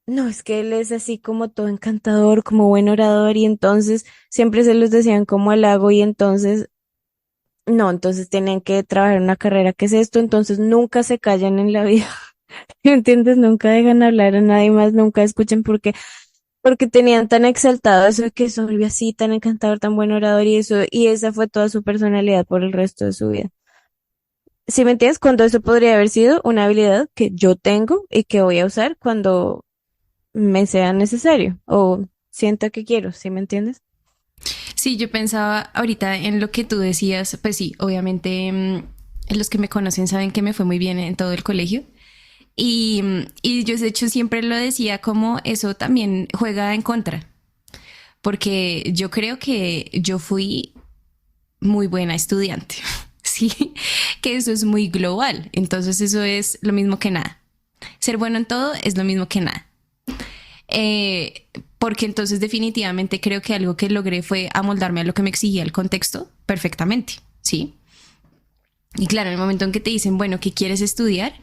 Speaker 3: No, es que él es así como todo encantador, como buen orador, y entonces siempre se los decían como halago, y entonces, no, entonces tienen que trabajar en una carrera que es esto, entonces nunca se callan en la vida, ¿me entiendes? Nunca dejan hablar a nadie más, nunca escuchen porque tenían tan exaltado eso de que soy así, tan encantador, tan buen orador, y eso, y esa fue toda su personalidad por el resto de su vida. ¿Sí me entiendes? Cuando eso podría haber sido una habilidad que yo tengo y que voy a usar cuando me sea necesario o sienta que quiero, ¿sí me entiendes?
Speaker 1: Sí, yo pensaba ahorita en lo que tú decías, pues sí, obviamente los que me conocen saben que me fue muy bien en todo el colegio. Y yo de hecho siempre lo decía como eso también juega en contra, porque yo creo que yo fui muy buena estudiante, sí, que eso es muy global, entonces eso es lo mismo que nada. Ser bueno en todo es lo mismo que nada. Porque entonces definitivamente creo que algo que logré fue amoldarme a lo que me exigía el contexto perfectamente, ¿sí? Y claro, en el momento en que te dicen, bueno, ¿qué quieres estudiar?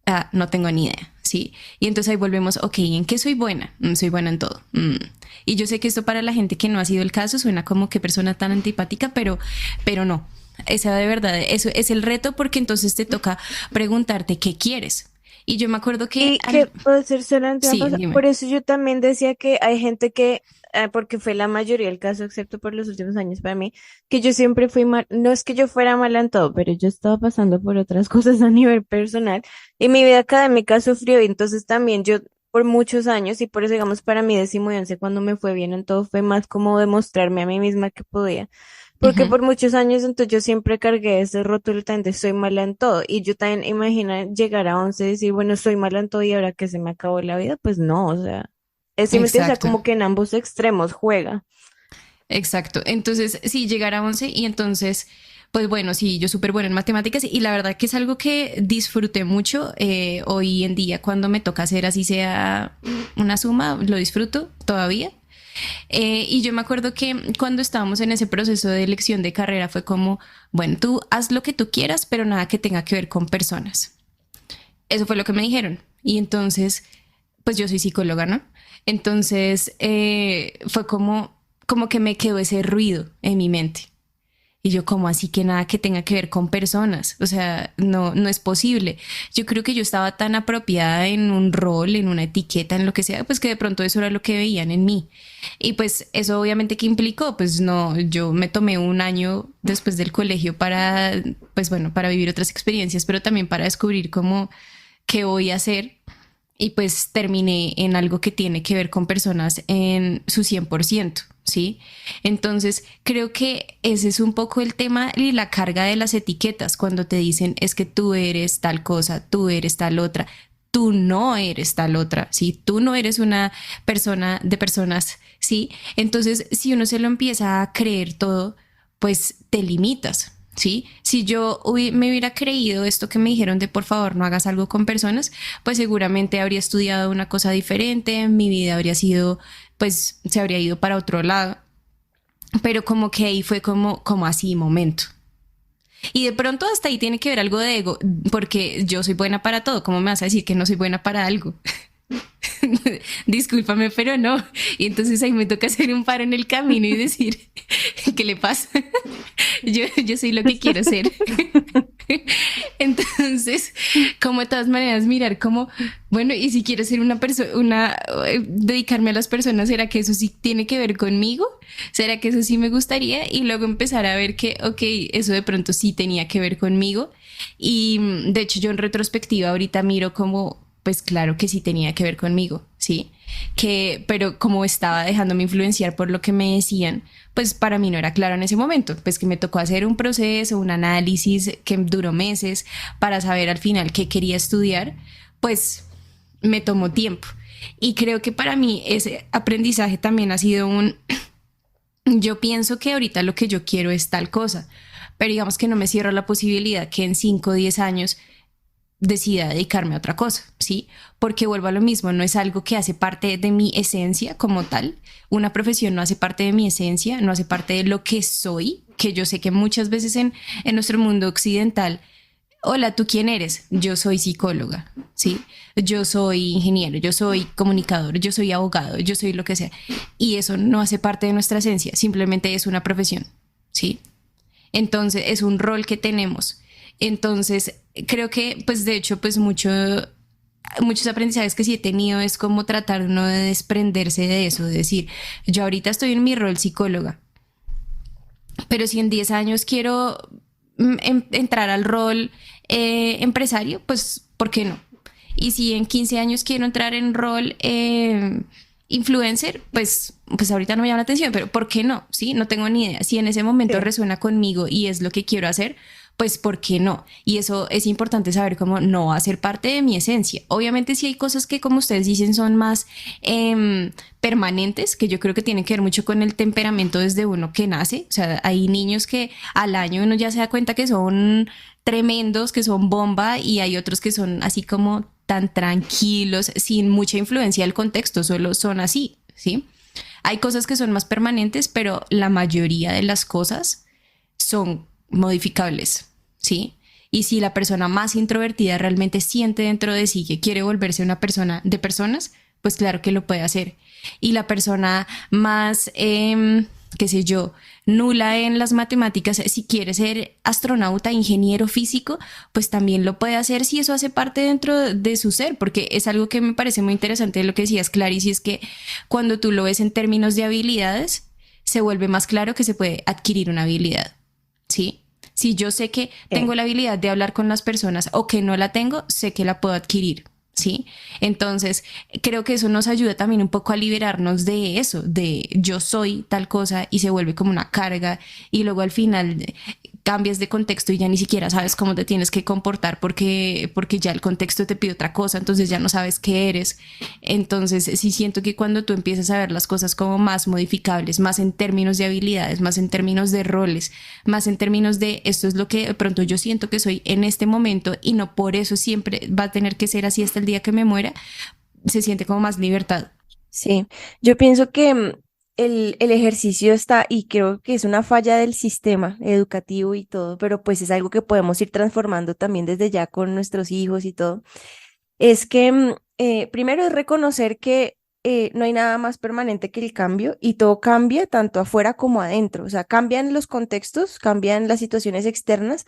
Speaker 1: Ah, no tengo ni idea, ¿sí? Y entonces ahí volvemos, ok, ¿en qué soy buena? Soy buena en todo. Y yo sé que esto para la gente que no ha sido el caso suena como que persona tan antipática, pero no. Esa de verdad, eso es el reto porque entonces te toca preguntarte qué quieres. Y yo me acuerdo que...
Speaker 3: Y que puede ser solamente una
Speaker 1: Sí,
Speaker 3: cosa.
Speaker 1: dime.
Speaker 3: Por eso yo también decía que hay gente que, porque fue la mayoría el caso, excepto por los últimos años para mí, que yo siempre fui mal, no es que yo fuera mala en todo, pero yo estaba pasando por otras cosas a nivel personal y mi vida académica sufrió y entonces también yo por muchos años y por eso digamos para mí 10º y 11 cuando me fue bien en todo fue más como demostrarme a mí misma que podía. Porque
Speaker 1: Ujú.
Speaker 3: por muchos años entonces yo siempre cargué ese rótulo también de soy mala en todo. Y yo también imagino llegar a 11 y decir, bueno, soy mala en todo y ahora que se me acabó la vida, pues no, o sea, es simplemente, o sea,
Speaker 1: Exacto,
Speaker 3: como que en ambos extremos juega.
Speaker 1: exacto. Entonces, sí, llegar a 11 y entonces, pues bueno, sí, yo súper buena en matemáticas y la verdad que es algo que disfruté mucho hoy en día cuando me toca hacer así sea una suma, lo disfruto todavía. Y yo me acuerdo que cuando estábamos en ese proceso de elección de carrera fue como, bueno, tú haz lo que tú quieras, pero nada que tenga que ver con personas. Eso fue lo que me dijeron. Y entonces, pues yo soy psicóloga, ¿no? Entonces fue como que me quedó ese ruido en mi mente. Y yo, como así que nada que tenga que ver con personas? O sea, no, no es posible. Yo creo que yo estaba tan apropiada en un rol, en una etiqueta, en lo que sea, pues que de pronto eso era lo que veían en mí. Y pues eso obviamente que implicó, pues no, yo me tomé un año después del colegio para, pues bueno, para vivir otras experiencias, pero también para descubrir cómo, qué voy a hacer y pues terminé en algo que tiene que ver con personas en su 100%, ¿sí? Entonces, creo que ese es un poco el tema y la carga de las etiquetas cuando te dicen es que tú eres tal cosa, tú eres tal otra, tú no eres tal otra, ¿sí? Tú no eres una persona de personas, ¿sí? Entonces, si uno se lo empieza a creer todo, pues te limitas, ¿sí? Si yo me hubiera creído esto que me dijeron de por favor no hagas algo con personas, pues seguramente habría estudiado una cosa diferente, mi vida habría sido, pues se habría ido para otro lado, pero como que ahí fue como así, momento. Y de pronto hasta ahí tiene que ver algo de ego, porque yo soy buena para todo, ¿cómo me vas a decir que no soy buena para algo? Discúlpame, pero no. Y entonces ahí me toca hacer un paro en el camino y decir, ¿qué le pasa? Yo soy lo que quiero ser. Entonces, Entonces, como de todas maneras, mirar como, bueno, y si quiero ser una persona, dedicarme a las personas, ¿será que eso sí tiene que ver conmigo? ¿Será que eso sí me gustaría? Y luego empezar a ver que, ok, eso de pronto sí tenía que ver conmigo. Y de hecho yo en retrospectiva ahorita miro como, pues claro que sí tenía que ver conmigo, ¿sí? Pero como estaba dejándome influenciar por lo que me decían, pues para mí no era claro en ese momento, pues que me tocó hacer un proceso, un análisis que duró meses para saber al final qué quería estudiar, pues me tomó tiempo. Y creo que para mí ese aprendizaje también ha sido yo pienso que ahorita lo que yo quiero es tal cosa, pero digamos que no me cierro la posibilidad que en 5 o 10 años decida dedicarme a otra cosa, ¿sí? Porque vuelvo a lo mismo, no es algo que hace parte de mi esencia como tal. Una profesión no hace parte de mi esencia, no hace parte de lo que soy, que yo sé que muchas veces en nuestro mundo occidental, hola, ¿tú quién eres? Yo soy psicóloga, ¿sí? Yo soy ingeniero, yo soy comunicador, yo soy abogado, yo soy lo que sea. Y eso no hace parte de nuestra esencia, simplemente es una profesión, ¿sí? Entonces es un rol que tenemos. Entonces creo que pues de hecho pues muchos aprendizajes que sí he tenido es como tratar uno de desprenderse de eso, de decir, yo ahorita estoy en mi rol psicóloga, pero si en 10 años quiero entrar al rol empresario, pues ¿por qué no? Y si en 15 años quiero entrar en rol influencer, pues ahorita no me llama la atención, pero ¿por qué no? Sí, no tengo ni idea. Si en ese momento
Speaker 2: Sí.
Speaker 1: resuena conmigo y es lo que quiero hacer, pues ¿por qué no? Y eso es importante saber cómo no va a ser parte de mi esencia. Obviamente sí hay cosas que, como ustedes dicen, son más permanentes, que yo creo que tienen que ver mucho con el temperamento desde uno que nace. O sea, hay niños que al año uno ya se da cuenta que son tremendos, que son bomba, y hay otros que son así como tan tranquilos, sin mucha influencia del contexto, solo son así, ¿sí? Hay cosas que son más permanentes, pero la mayoría de las cosas son modificables, ¿sí? Y si la persona más introvertida realmente siente dentro de sí que quiere volverse una persona de personas, pues claro que lo puede hacer. Y la persona más, qué sé yo, nula en las matemáticas, si quiere ser astronauta, ingeniero físico, pues también lo puede hacer si eso hace parte dentro de su ser, porque es algo que me parece muy interesante de lo que decías, Clarice, y es que cuando tú lo ves en términos de habilidades, se vuelve más claro que se puede adquirir una habilidad, ¿sí? Si yo sé que tengo la habilidad de hablar con las personas o que no la tengo, sé que la puedo adquirir, ¿sí? Entonces, creo que eso nos ayuda también un poco a liberarnos de eso, de yo soy tal cosa y se vuelve como una carga y luego al final cambias de contexto y ya ni siquiera sabes cómo te tienes que comportar porque ya el contexto te pide otra cosa, entonces ya no sabes qué eres. Entonces, sí siento que cuando tú empiezas a ver las cosas como más modificables, más en términos de habilidades, más en términos de roles, más en términos de esto es lo que de pronto yo siento que soy en este momento y no por eso siempre va a tener que ser así hasta el día que me muera, se siente como más libertad.
Speaker 2: Sí, yo pienso que el ejercicio está, y creo que es una falla del sistema educativo y todo, pero pues es algo que podemos ir transformando también desde ya con nuestros hijos y todo, es que primero es reconocer que no hay nada más permanente que el cambio y todo cambia tanto afuera como adentro, o sea, cambian los contextos, cambian las situaciones externas,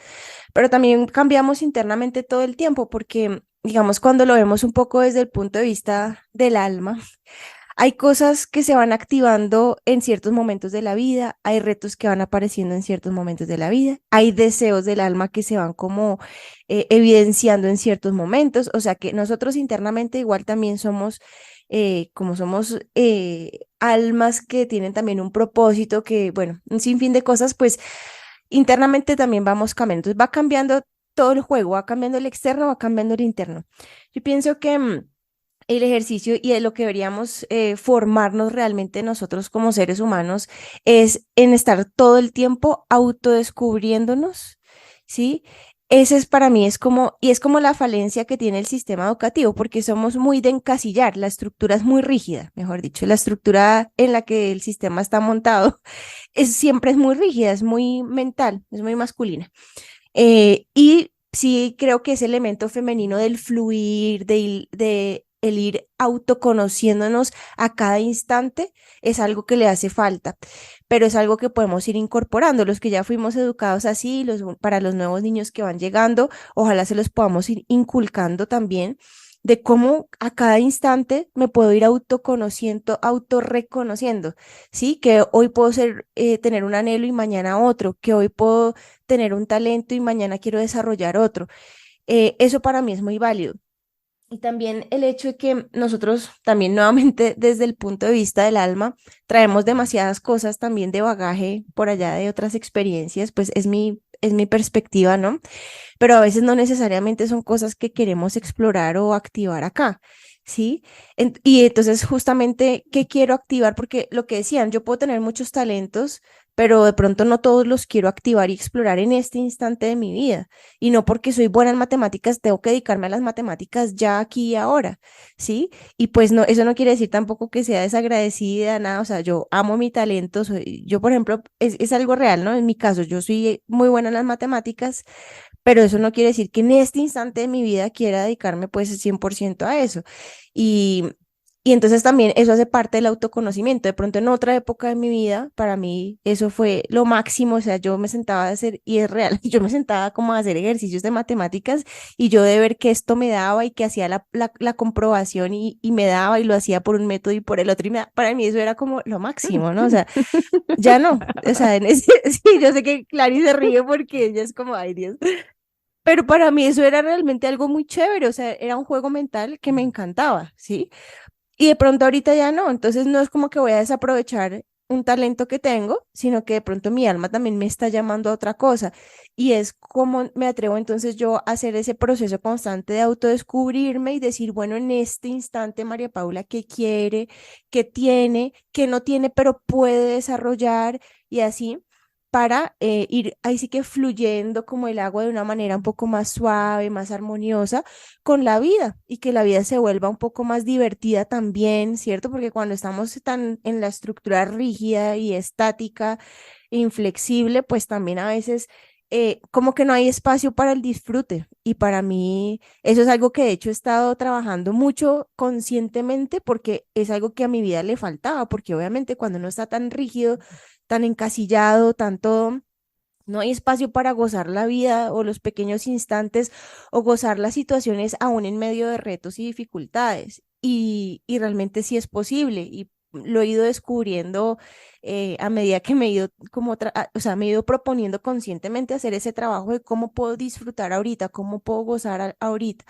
Speaker 2: pero también cambiamos internamente todo el tiempo porque, digamos, cuando lo vemos un poco desde el punto de vista del alma, hay cosas que se van activando en ciertos momentos de la vida, hay retos que van apareciendo en ciertos momentos de la vida, hay deseos del alma que se van como evidenciando en ciertos momentos, o sea que nosotros internamente igual también somos, como somos almas que tienen también un propósito, que bueno, un sinfín de cosas, pues internamente también vamos cambiando, entonces va cambiando todo el juego, va cambiando el externo, va cambiando el interno. Yo pienso que el ejercicio y de lo que deberíamos formarnos realmente nosotros como seres humanos es en estar todo el tiempo autodescubriéndonos, ¿sí? Ese es para mí, es como, y es como la falencia que tiene el sistema educativo, porque somos muy de encasillar, la estructura es muy rígida, mejor dicho, la estructura en la que el sistema está montado siempre es muy rígida, es muy mental, es muy masculina. Y sí creo que ese elemento femenino del fluir, de el ir autoconociéndonos a cada instante es algo que le hace falta, pero es algo que podemos ir incorporando. Los que ya fuimos educados así, para los nuevos niños que van llegando, ojalá se los podamos ir inculcando también de cómo a cada instante me puedo ir autoconociendo, autorreconociendo, ¿sí? Que hoy puedo tener un anhelo y mañana otro, que hoy puedo tener un talento y mañana quiero desarrollar otro. Eso para mí es muy válido. Y también el hecho de que nosotros también nuevamente desde el punto de vista del alma traemos demasiadas cosas también de bagaje por allá de otras experiencias, pues es mi perspectiva, ¿no? Pero a veces no necesariamente son cosas que queremos explorar o activar acá, ¿sí? Y entonces justamente, ¿qué quiero activar? Porque lo que decían, yo puedo tener muchos talentos, pero de pronto no todos los quiero activar y explorar en este instante de mi vida. Y no porque soy buena en matemáticas, tengo que dedicarme a las matemáticas ya aquí y ahora, ¿sí? Y pues no, eso no quiere decir tampoco que sea desagradecida, nada, o sea, yo amo mi talento, yo por ejemplo, es algo real, ¿no? En mi caso, yo soy muy buena en las matemáticas, pero eso no quiere decir que en este instante de mi vida quiera dedicarme pues 100% a eso. Y, y entonces también eso hace parte del autoconocimiento. De pronto en otra época de mi vida, para mí eso fue lo máximo, o sea, yo me sentaba a hacer, y es real, yo me sentaba como a hacer ejercicios de matemáticas y yo de ver que esto me daba y que hacía la comprobación y me daba y lo hacía por un método y por el otro, para mí eso era como lo máximo, ¿no? O sea, ya no, o sea, sí, yo sé que Clary se ríe porque ella es como, ay Dios, pero para mí eso era realmente algo muy chévere, o sea, era un juego mental que me encantaba, ¿sí? Y de pronto ahorita ya no, entonces no es como que voy a desaprovechar un talento que tengo, sino que de pronto mi alma también me está llamando a otra cosa. Y es como me atrevo entonces yo a hacer ese proceso constante de autodescubrirme y decir, bueno, en este instante, María Paula, ¿qué quiere? ¿Qué tiene? ¿Qué no tiene, pero puede desarrollar? Y así para ir ahí sí que fluyendo como el agua de una manera un poco más suave, más armoniosa con la vida y que la vida se vuelva un poco más divertida también, ¿cierto? Porque cuando estamos tan en la estructura rígida y estática, e inflexible, pues también a veces como que no hay espacio para el disfrute. Y para mí eso es algo que de hecho he estado trabajando mucho conscientemente porque es algo que a mi vida le faltaba, porque obviamente cuando uno está tan rígido, tan encasillado, tanto no hay espacio para gozar la vida o los pequeños instantes o gozar las situaciones aún en medio de retos y dificultades. Y realmente sí es posible y lo he ido descubriendo a medida que me he ido o sea, me he ido proponiendo conscientemente hacer ese trabajo de cómo puedo disfrutar ahorita, cómo puedo gozar ahorita.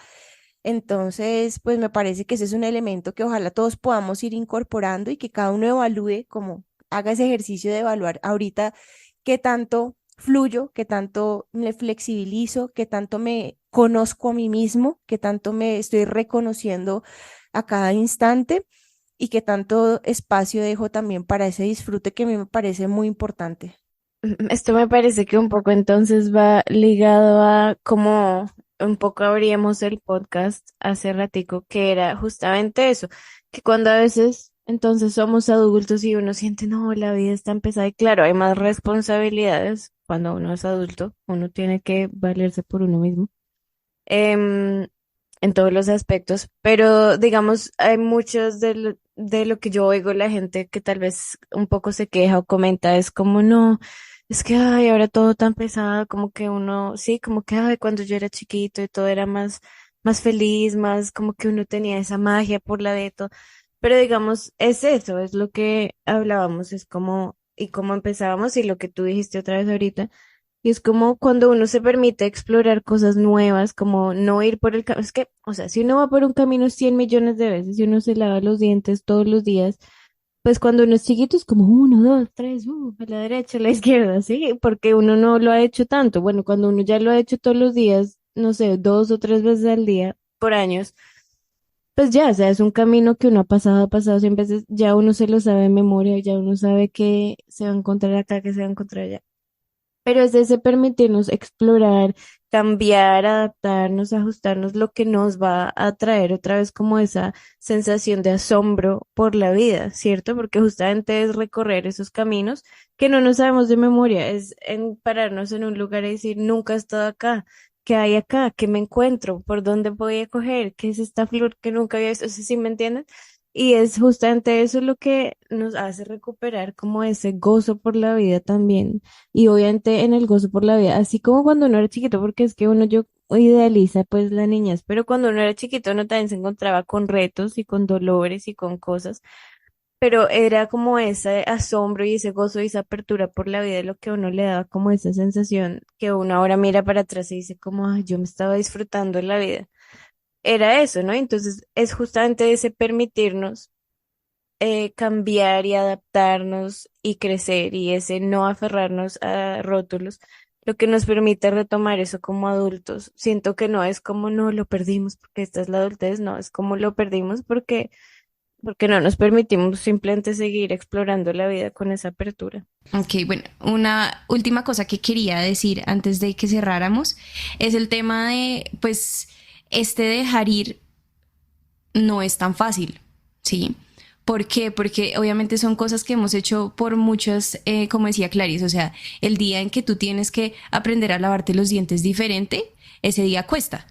Speaker 2: Entonces, pues me parece que ese es un elemento que ojalá todos podamos ir incorporando y que cada uno evalúe, como haga ese ejercicio de evaluar ahorita qué tanto fluyo, qué tanto me flexibilizo, qué tanto me conozco a mí mismo, qué tanto me estoy reconociendo a cada instante y qué tanto espacio dejo también para ese disfrute que a mí me parece muy importante.
Speaker 3: Esto me parece que un poco entonces va ligado a cómo un poco abríamos el podcast hace ratico, que era justamente eso, que cuando a veces entonces somos adultos y uno siente, no, la vida está empezada y claro, hay más responsabilidades cuando uno es adulto, uno tiene que valerse por uno mismo. em, en todos los aspectos, pero digamos, hay muchos de lo que yo oigo la gente que tal vez un poco se queja o comenta, es como no, es que ay, ahora todo tan pesado, como que uno, sí, como que ay, cuando yo era chiquito y todo era más feliz, más como que uno tenía esa magia por la de todo, pero digamos, es eso, es lo que hablábamos, es como, y cómo empezábamos y lo que tú dijiste otra vez ahorita y es como cuando uno se permite explorar cosas nuevas, como no ir por el camino. Es que, o sea, si uno va por un camino 100 millones de veces, si uno se lava los dientes todos los días, pues cuando uno es chiquito es como uno, dos, tres, a la derecha, a la izquierda, ¿sí? Porque uno no lo ha hecho tanto. Bueno, cuando uno ya lo ha hecho todos los días, no sé, dos o tres veces al día, por años, pues ya, o sea, es un camino que uno ha pasado 100 veces, ya uno se lo sabe de memoria, ya uno sabe que se va a encontrar acá, que se va a encontrar allá. Pero es de ese permitirnos explorar, cambiar, adaptarnos, ajustarnos, lo que nos va a traer otra vez como esa sensación de asombro por la vida, ¿cierto? Porque justamente es recorrer esos caminos que no nos sabemos de memoria, es en pararnos en un lugar y decir, nunca he estado acá, ¿qué hay acá? ¿Qué me encuentro? ¿Por dónde voy a coger? ¿Qué es esta flor que nunca había visto? O sea, ¿sí me entienden? Y es justamente eso lo que nos hace recuperar como ese gozo por la vida también. Y obviamente en el gozo por la vida, así como cuando uno era chiquito, porque es que uno yo idealiza pues la niñez, pero cuando uno era chiquito uno también se encontraba con retos y con dolores y con cosas, pero era como ese asombro y ese gozo y esa apertura por la vida lo que a uno le daba como esa sensación que uno ahora mira para atrás y dice como, "Ay, yo me estaba disfrutando de la vida". Era eso, ¿no? Entonces es justamente ese permitirnos cambiar y adaptarnos y crecer y ese no aferrarnos a rótulos, lo que nos permite retomar eso como adultos. Siento que no es como no lo perdimos porque esta es la adultez, no, es como lo perdimos porque no nos permitimos simplemente seguir explorando la vida con esa apertura.
Speaker 1: Ok, bueno, una última cosa que quería decir antes de que cerráramos es el tema de, pues, este dejar ir no es tan fácil, ¿sí? ¿Por qué? Porque obviamente son cosas que hemos hecho por muchas, como decía Clarice, o sea, el día en que tú tienes que aprender a lavarte los dientes diferente, ese día cuesta,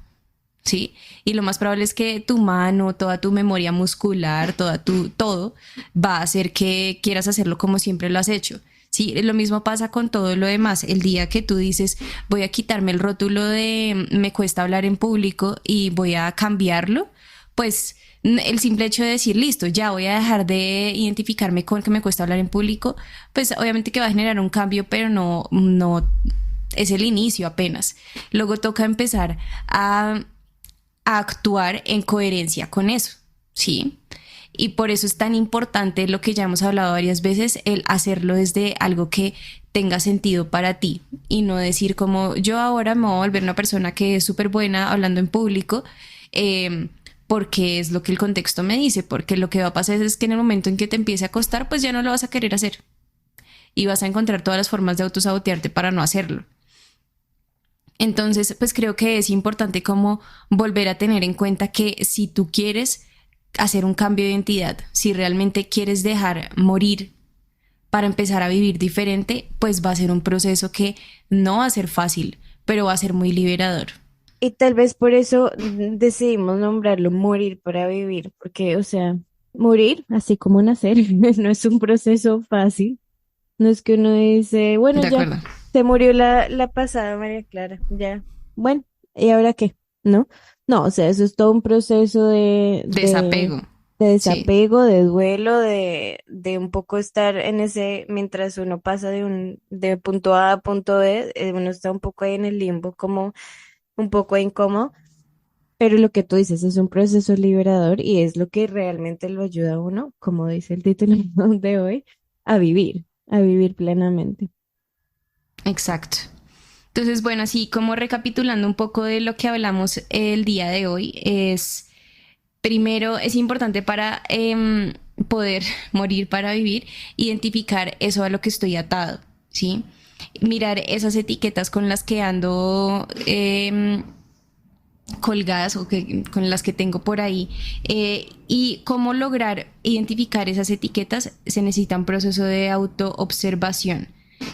Speaker 1: ¿sí? Y lo más probable es que tu mano, toda tu memoria muscular, todo va a hacer que quieras hacerlo como siempre lo has hecho. Sí, lo mismo pasa con todo lo demás. El día que tú dices, voy a quitarme el rótulo de me cuesta hablar en público y voy a cambiarlo, pues el simple hecho de decir, listo, ya voy a dejar de identificarme con que me cuesta hablar en público, pues obviamente que va a generar un cambio, pero no es el inicio apenas. Luego toca empezar a actuar en coherencia con eso, ¿sí? Y por eso es tan importante lo que ya hemos hablado varias veces, el hacerlo desde algo que tenga sentido para ti y no decir como yo ahora me voy a volver una persona que es súper buena hablando en público, porque es lo que el contexto me dice, porque lo que va a pasar es que en el momento en que te empiece a costar, pues ya no lo vas a querer hacer y vas a encontrar todas las formas de autosabotearte para no hacerlo. Entonces, pues creo que es importante como volver a tener en cuenta que si tú quieres hacer un cambio de identidad, si realmente quieres dejar morir para empezar a vivir diferente, pues va a ser un proceso que no va a ser fácil, pero va a ser muy liberador.
Speaker 3: Y tal vez por eso decidimos nombrarlo morir para vivir, porque, o sea, morir, así como nacer, no es un proceso fácil. No es que uno dice, bueno,
Speaker 1: De
Speaker 3: ya,
Speaker 1: acuerdo.
Speaker 3: se murió la pasada María Clara, ya, bueno, ¿y ahora qué? ¿No? No, o sea, eso es todo un proceso
Speaker 1: Desapego.
Speaker 3: de
Speaker 1: Sí,
Speaker 3: desapego, de duelo, de un poco estar en ese, mientras uno pasa de punto A a punto B, uno está un poco ahí en el limbo, como un poco incómodo, pero lo que tú dices es un proceso liberador y es lo que realmente lo ayuda a uno, como dice el título de hoy, a vivir plenamente.
Speaker 1: exacto. Entonces, bueno, así como recapitulando un poco de lo que hablamos el día de hoy, es primero, es importante para poder morir para vivir, identificar eso a lo que estoy atado, ¿sí? Mirar esas etiquetas con las que ando colgadas o con las que tengo por ahí. Y cómo lograr identificar esas etiquetas, se necesita un proceso de autoobservación.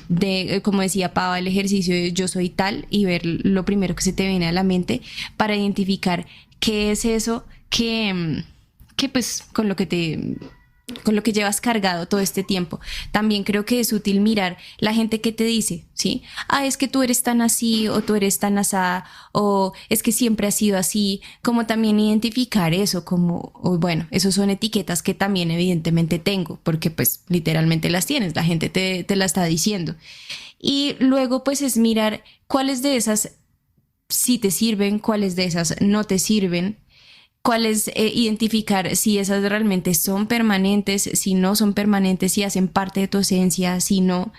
Speaker 1: De, como decía Pava, el ejercicio de yo soy tal y ver lo primero que se te viene a la mente para identificar qué es eso que pues con lo que llevas cargado todo este tiempo. También creo que es útil mirar la gente que te dice, ¿sí? Ah, es que tú eres tan así o tú eres tan asá o es que siempre has sido así, como también identificar eso como, o bueno, esos son etiquetas que también evidentemente tengo, porque pues literalmente las tienes, la gente te la está diciendo. Y luego pues es mirar cuáles de esas sí te sirven, cuáles de esas no te sirven, cuál es identificar si esas realmente son permanentes, si no son permanentes, si hacen parte de tu esencia, si no.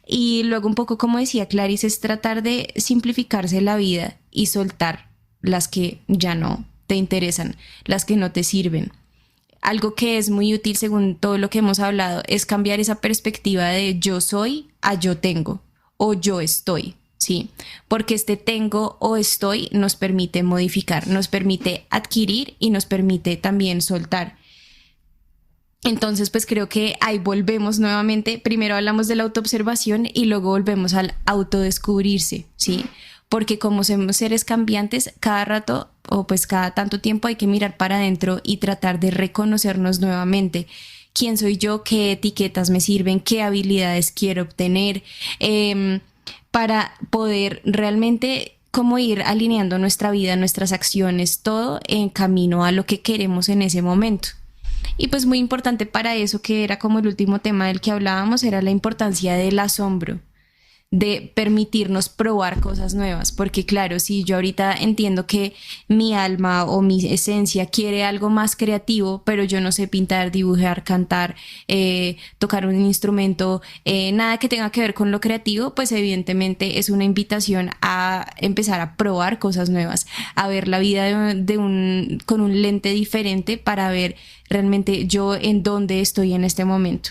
Speaker 1: Y luego un poco como decía Clarice, es tratar de simplificarse la vida y soltar las que ya no te interesan, las que no te sirven. Algo que es muy útil según todo lo que hemos hablado es cambiar esa perspectiva de yo soy a yo tengo o yo estoy, ¿sí? Porque este tengo o estoy nos permite modificar, nos permite adquirir y nos permite también soltar. Entonces, pues creo que ahí volvemos nuevamente. Primero hablamos de la autoobservación y luego volvemos al autodescubrirse, ¿sí? porque como somos seres cambiantes, cada rato o pues cada tanto tiempo hay que mirar para adentro y tratar de reconocernos nuevamente. ¿Quién soy yo? ¿Qué etiquetas me sirven? ¿Qué habilidades quiero obtener? Para poder realmente como ir alineando nuestra vida, nuestras acciones, todo en camino a lo que queremos en ese momento. Y pues muy importante para eso, que era como el último tema del que hablábamos, era la importancia del asombro, de permitirnos probar cosas nuevas, porque claro, si yo ahorita entiendo que mi alma o mi esencia quiere algo más creativo, pero yo no sé pintar, dibujar, cantar, tocar un instrumento, nada que tenga que ver con lo creativo, pues evidentemente es una invitación a empezar a probar cosas nuevas, a ver la vida con un lente diferente para ver realmente yo en dónde estoy en este momento.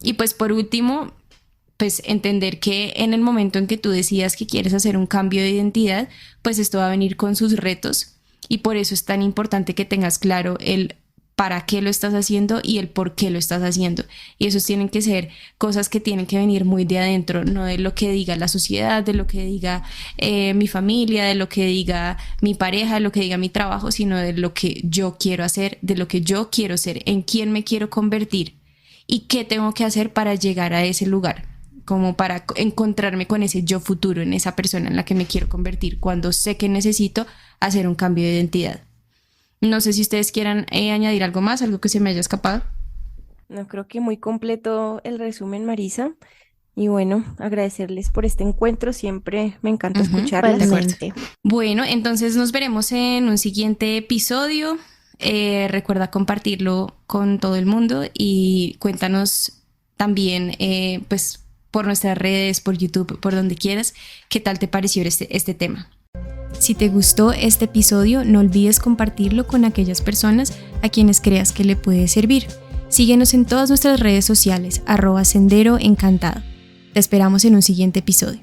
Speaker 1: Y pues por último, pues entender que en el momento en que tú decidas que quieres hacer un cambio de identidad, pues esto va a venir con sus retos, y por eso es tan importante que tengas claro el para qué lo estás haciendo y el por qué lo estás haciendo. Y esos tienen que ser cosas que tienen que venir muy de adentro, no de lo que diga la sociedad, de lo que diga mi familia, de lo que diga mi pareja, de lo que diga mi trabajo, sino de lo que yo quiero hacer, de lo que yo quiero ser, en quién me quiero convertir y qué tengo que hacer para llegar a ese lugar, como para encontrarme con ese yo futuro, en esa persona en la que me quiero convertir cuando sé que necesito hacer un cambio de identidad. No sé si ustedes quieran añadir algo más, algo que se me haya escapado.
Speaker 2: No, creo que muy completo el resumen, Marisa. Y bueno, agradecerles por este encuentro. Siempre me encanta escucharlas.
Speaker 3: Igualmente.
Speaker 1: Bueno, entonces nos veremos en un siguiente episodio. Recuerda compartirlo con todo el mundo y cuéntanos también, pues, por nuestras redes, por YouTube, por donde quieras, qué tal te pareció este tema. Si te gustó este episodio, no olvides compartirlo con aquellas personas a quienes creas que le puede servir. Síguenos en todas nuestras redes sociales, @senderoencantado. Te esperamos en un siguiente episodio.